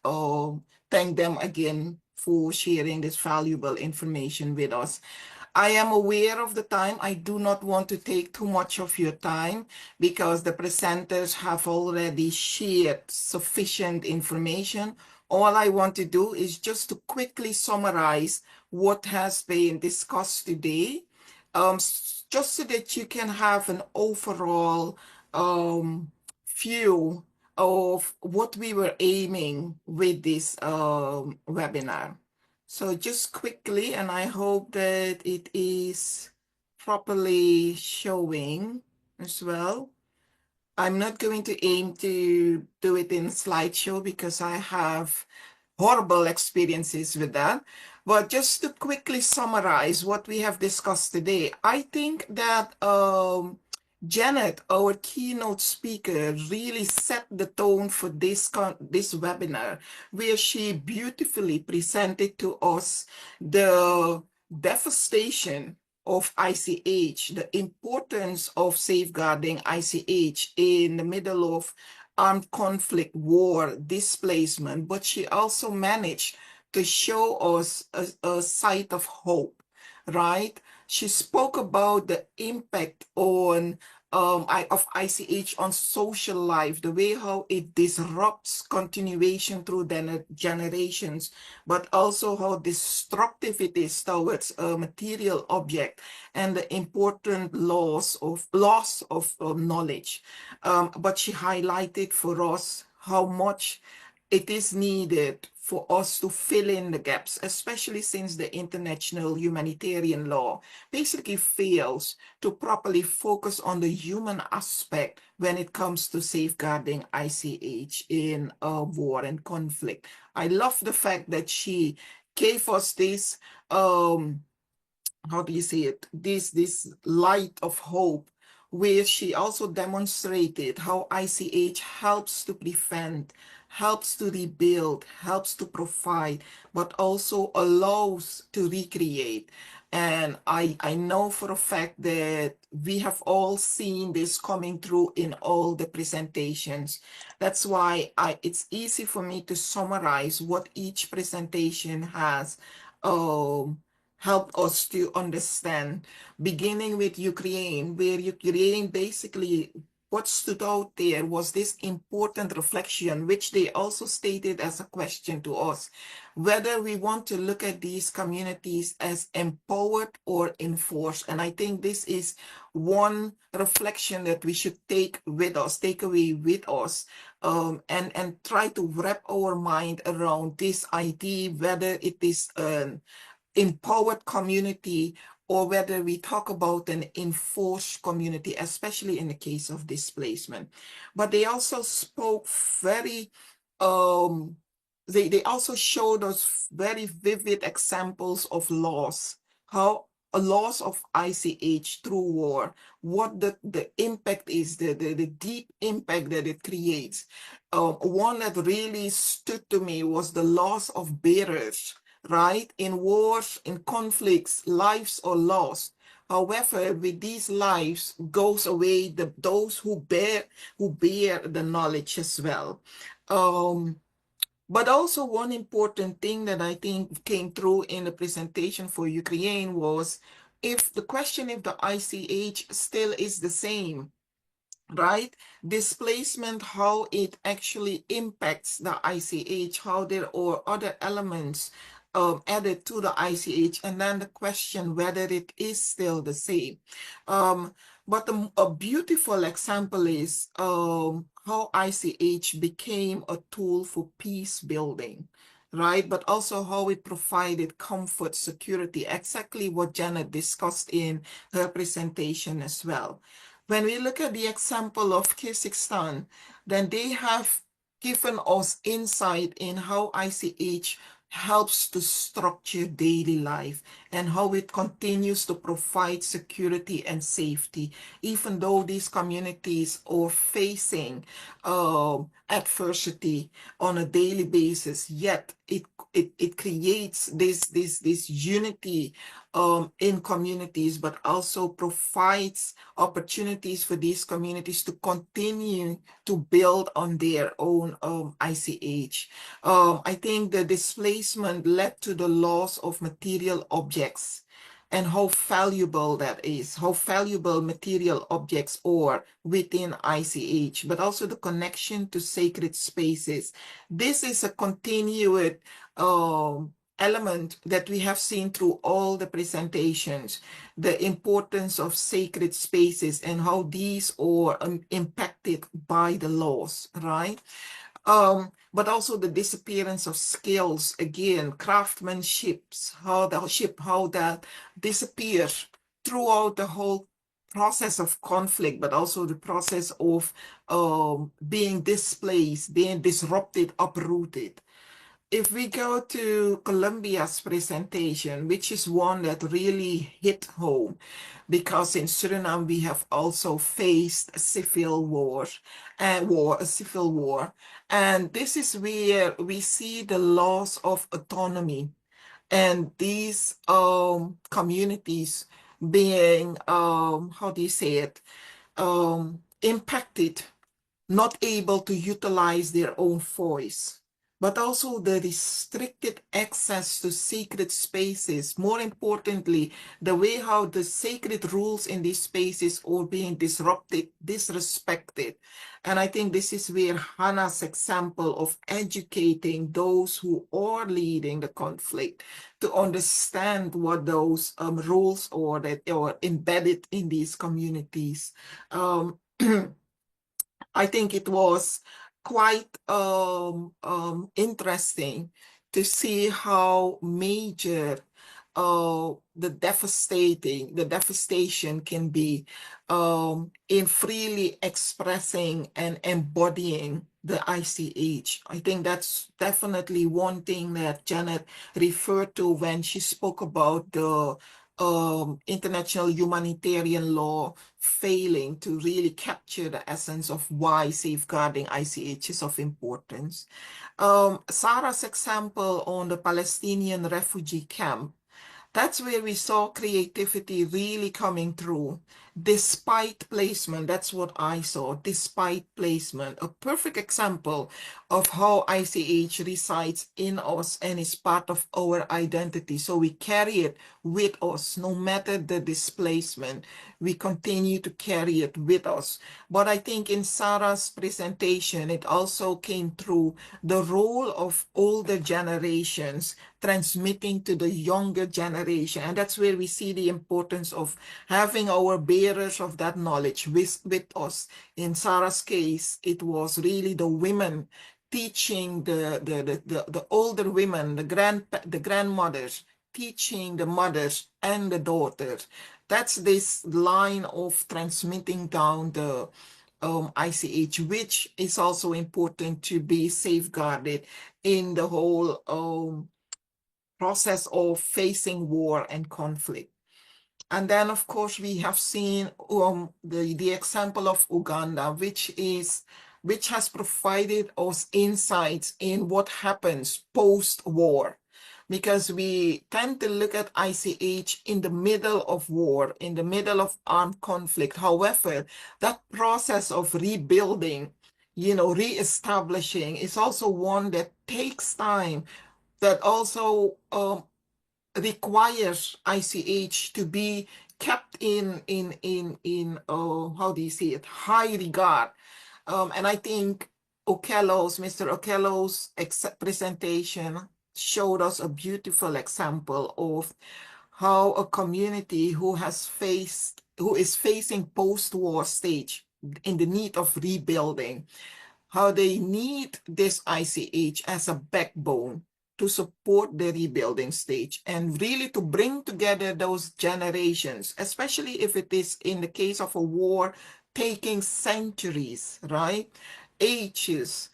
thank them again for sharing this valuable information with us. I am aware of the time. I do not want to take too much of your time because the presenters have already shared sufficient information. All I want to do is just to quickly summarize what has been discussed today, just so that you can have an overall view of what we were aiming with this webinar. So just quickly, and I hope that it is properly showing as well. I'm not going to aim to do it in slideshow because I have horrible experiences with that. But just to quickly summarize what we have discussed today, I think that Janet, our keynote speaker, really set the tone for this webinar, where she beautifully presented to us the devastation of ICH, the importance of safeguarding ICH in the middle of armed conflict, war, displacement, but she also managed to show us a sight of hope, right? She spoke about the impact on of ICH on social life, the way how it disrupts continuation through generations, but also how destructive it is towards a material object and the important loss of knowledge. But she highlighted for us how much it is needed for us to fill in the gaps, especially since the international humanitarian law basically fails to properly focus on the human aspect when it comes to safeguarding ICH in war and conflict. I love the fact that she gave us this, how do you say it, this light of hope, where she also demonstrated how ICH helps to prevent, helps to rebuild, helps to provide, but also allows to recreate. And I know for a fact that we have all seen this coming through in all the presentations. That's why it's easy for me to summarize what each presentation has help us to understand, beginning with Ukraine, where Ukraine basically, what stood out there was this important reflection, which they also stated as a question to us, whether we want to look at these communities as empowered or enforced. And I think this is one reflection that we should take with us, take away with us, and try to wrap our mind around this idea, whether it is an empowered community or whether we talk about an enforced community, especially in the case of displacement. But they also spoke very, they also showed us very vivid examples of loss, how a loss of ICH through war, what the impact is, the deep impact that it creates. One that really stood to me was the loss of bearers, right? In wars, in conflicts, lives are lost. However, with these lives goes away those who bear the knowledge as well. But also one important thing that I think came through in the presentation for Ukraine was if the ICH still is the same, right? Displacement, how it actually impacts the ICH, how there are other elements added to the ICH, and then the question whether it is still the same. But a beautiful example is how ICH became a tool for peace building, right? But also how it provided comfort, security, exactly what Janet discussed in her presentation as well. When we look at the example of Kyrgyzstan, then they have given us insight in how ICH helps to structure daily life and how it continues to provide security and safety, even though these communities are facing adversity on a daily basis, yet it creates this unity in communities, but also provides opportunities for these communities to continue to build on their own ICH. I think the displacement led to the loss of material objects and how valuable that is, how valuable material objects are within ICH, but also the connection to sacred spaces. This is a continued element that we have seen through all the presentations, the importance of sacred spaces and how these are impacted by the laws, right? But also the disappearance of skills, again, craftsmanship, how that disappears throughout the whole process of conflict, but also the process of being displaced, being disrupted, uprooted. If we go to Colombia's presentation, which is one that really hit home, because in Suriname we have also faced a civil war, and this is where we see the loss of autonomy, and these communities being how do you say it, impacted, not able to utilize their own voice, but also the restricted access to sacred spaces. More importantly, the way how the sacred rules in these spaces are being disrupted, disrespected. And I think this is where Hannah's example of educating those who are leading the conflict to understand what those rules are that are embedded in these communities. I think it was quite interesting to see how major the devastation can be in freely expressing and embodying the ICH. I think that's definitely one thing that Janet referred to when she spoke about the international humanitarian law failing to really capture the essence of why safeguarding ICH is of importance. Sarah's example on the Palestinian refugee camp, that's where we saw creativity really coming through, despite placement. That's what I saw, despite placement. A perfect example of how ICH resides in us and is part of our identity. So we carry it with us, no matter the displacement. We continue to carry it with us. But I think in Sarah's presentation, it also came through the role of older generations transmitting to the younger generation. And that's where we see the importance of having our bearers of that knowledge with us. In Sarah's case, it was really the women teaching the older women, the grandmothers, teaching the mothers and the daughters. That's this line of transmitting down the ICH, which is also important to be safeguarded in the whole process of facing war and conflict. And then, of course, we have seen the example of Uganda, which has provided us insights in what happens post-war, because we tend to look at ICH in the middle of war, in the middle of armed conflict. However, that process of rebuilding, reestablishing, is also one that takes time, that also requires ICH to be kept in how do you see it, high regard. And I think Mr. Okello's presentation showed us a beautiful example of how a community who is facing post-war stage in the need of rebuilding, how they need this ICH as a backbone to support the rebuilding stage and really to bring together those generations, especially if it is in the case of a war taking centuries, right? Ages,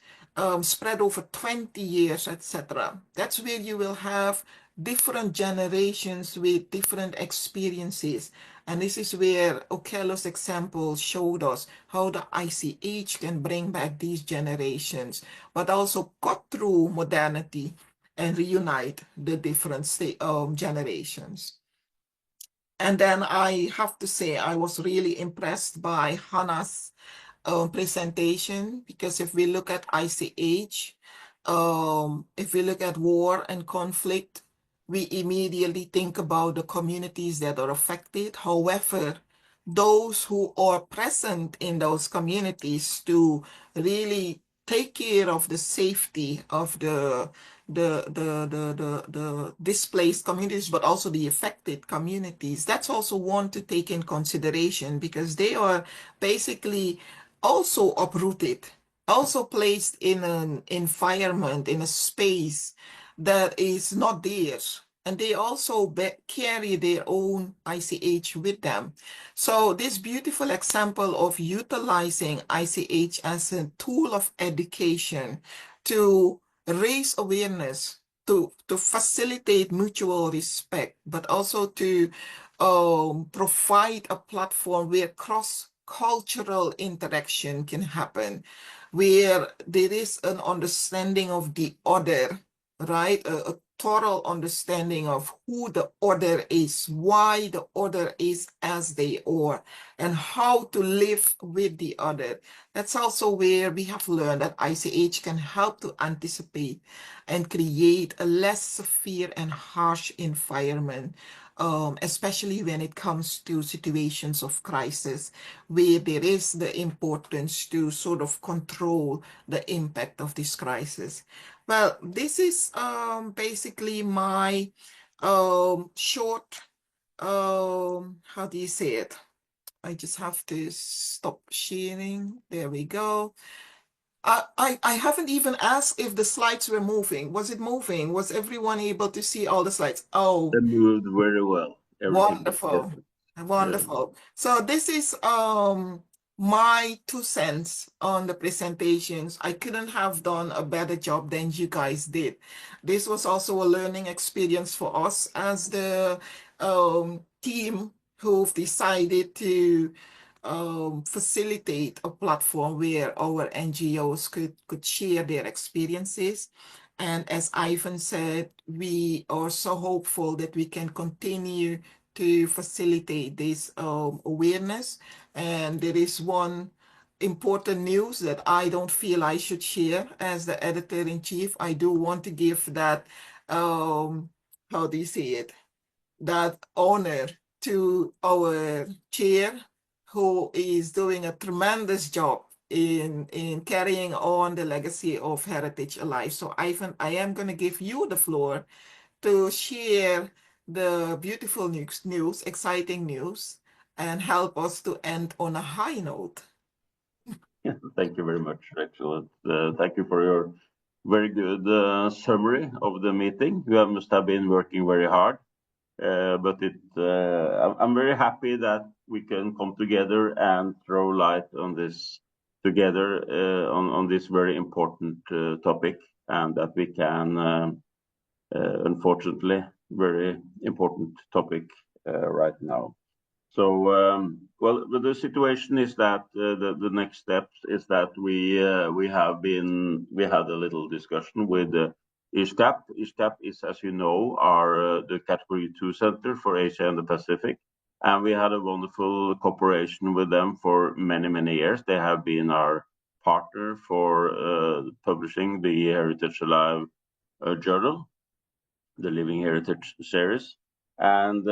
spread over 20 years, etc. That's where you will have different generations with different experiences. And this is where Okello's example showed us how the ICH can bring back these generations, but also cut through modernity and reunite the different generations. And then I have to say, I was really impressed by Hannah's presentation, because if we look at ICH, if we look at war and conflict, we immediately think about the communities that are affected. However, those who are present in those communities to really take care of the safety of the displaced communities, but also the affected communities, that's also one to take in consideration, because they are basically also uprooted, also placed in an environment, in a space that is not theirs. and they also carry their own ICH with them. So this beautiful example of utilizing ICH as a tool of education to raise awareness, to facilitate mutual respect, but also to provide a platform where cross-cultural interaction can happen, where there is an understanding of the other, right? A total understanding of who the other is, why the other is as they are, and how to live with the other. That's also where we have learned that ICH can help to anticipate and create a less severe and harsh environment, especially when it comes to situations of crisis, where there is the importance to sort of control the impact of this crisis. Well, this is basically my short, how do you say it? I just have to stop sharing. There we go. I haven't even asked if the slides were moving. Was it moving? Was everyone able to see all the slides? Oh, they moved very well. wonderful. Wonderful. So this is my 2 cents on the presentations. I couldn't have done a better job than you guys did. This was also a learning experience for us as the team who've decided to facilitate a platform where our NGOs could share their experiences. And as Eivind said, we are so hopeful that we can continue to facilitate this awareness. And there is one important news that I don't feel I should share as the editor-in-chief. I do want to give that, how do you say it, that honor to our chair, who is doing a tremendous job in carrying on the legacy of Heritage Alive. So Eivind, I am going to give you the floor to share the beautiful news, exciting news, and help us to end on a high note. Thank you very much. Excellent. Thank you for your very good summary of the meeting. You must have been working very hard, but I'm very happy that we can come together and throw light on this together on this very important topic, and that we can, unfortunately, very important topic right now. So, well, the situation is that the next steps is that we had a little discussion with ICH. ICH is, as you know, the Category 2 Center for Asia and the Pacific, and we had a wonderful cooperation with them for many, many years. They have been our partner for publishing the Heritage Alive journal, the Living Heritage series. And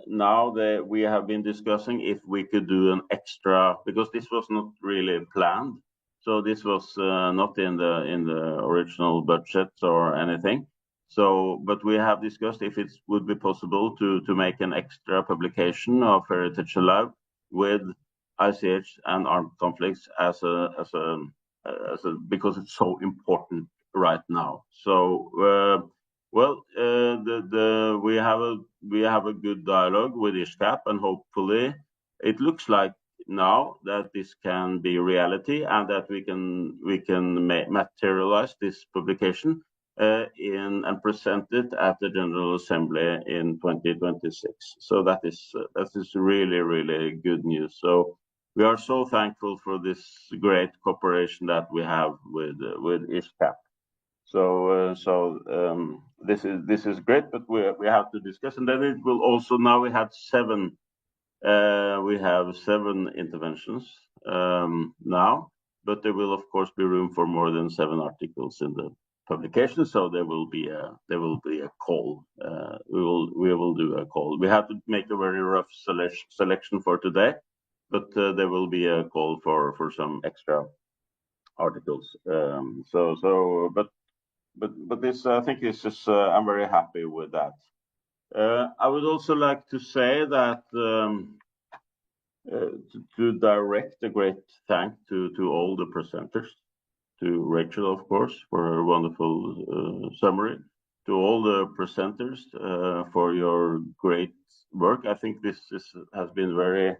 now we have been discussing if we could do an extra, because this was not really planned. So this was not in the original budget or anything. So, but we have discussed if it would be possible to make an extra publication of Heritage Alive with ICH and armed conflicts because it's so important right now. So. Well, we have a good dialogue with ICH, and hopefully it looks like now that this can be reality and that we can materialize this publication and present it at the General Assembly in 2026. So that is really, really good news. So we are so thankful for this great cooperation that we have with ICH. So this is great, but we have to discuss, and then it will also, now we have 7 interventions now, but there will of course be room for more than 7 articles in the publication. So there will be a call. We will do a call. We have to make a very rough selection for today, but there will be a call for some extra articles. But this, I think, is just, I'm very happy with that. I would also like to say that to direct a great thank to all the presenters, to Rachel, of course, for her wonderful summary, all the presenters for your great work. I think this has been very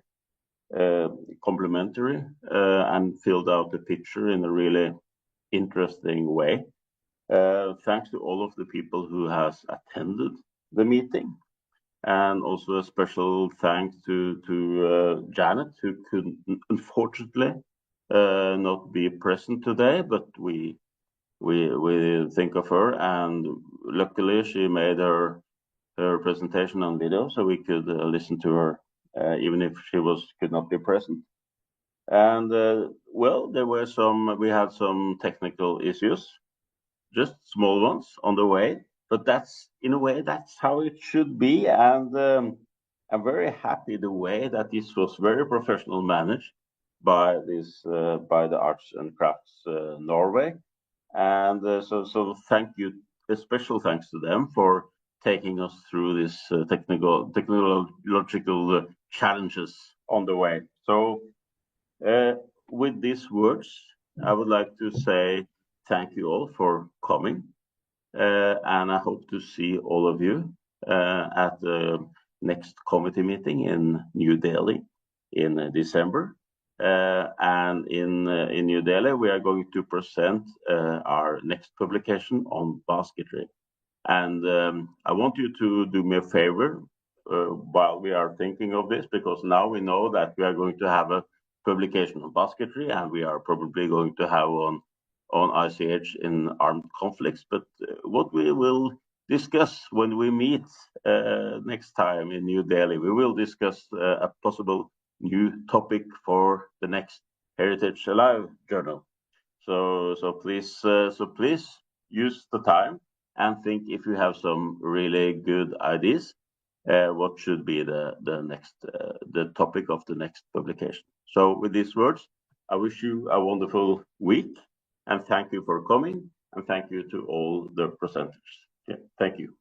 complimentary and filled out the picture in a really interesting way. Thanks to all of the people who has attended the meeting, and also a special thanks to Janet, who could unfortunately not be present today, but we think of her, and luckily she made her presentation on video, so we could listen to her even if she could not be present. And well, we had some technical issues, just small ones on the way, but in a way that's how it should be. And I'm very happy the way that this was very professional managed by the Arts and Crafts Norway. And so thank you, a special thanks to them for taking us through this technological challenges on the way. So with these words, I would like to say thank you all for coming, and I hope to see all of you at the next committee meeting in New Delhi in December. And in New Delhi, we are going to present our next publication on basketry. And I want you to do me a favor while we are thinking of this, because now we know that we are going to have a publication on basketry, and we are probably going to have on ICH in armed conflicts. But what we will discuss when we meet next time in New Delhi, we will discuss a possible new topic for the next Heritage Alive journal. So please use the time and think if you have some really good ideas, what should be the next the topic of the next publication. So with these words, I wish you a wonderful week, and thank you for coming, and thank you to all the presenters. Yeah, thank you.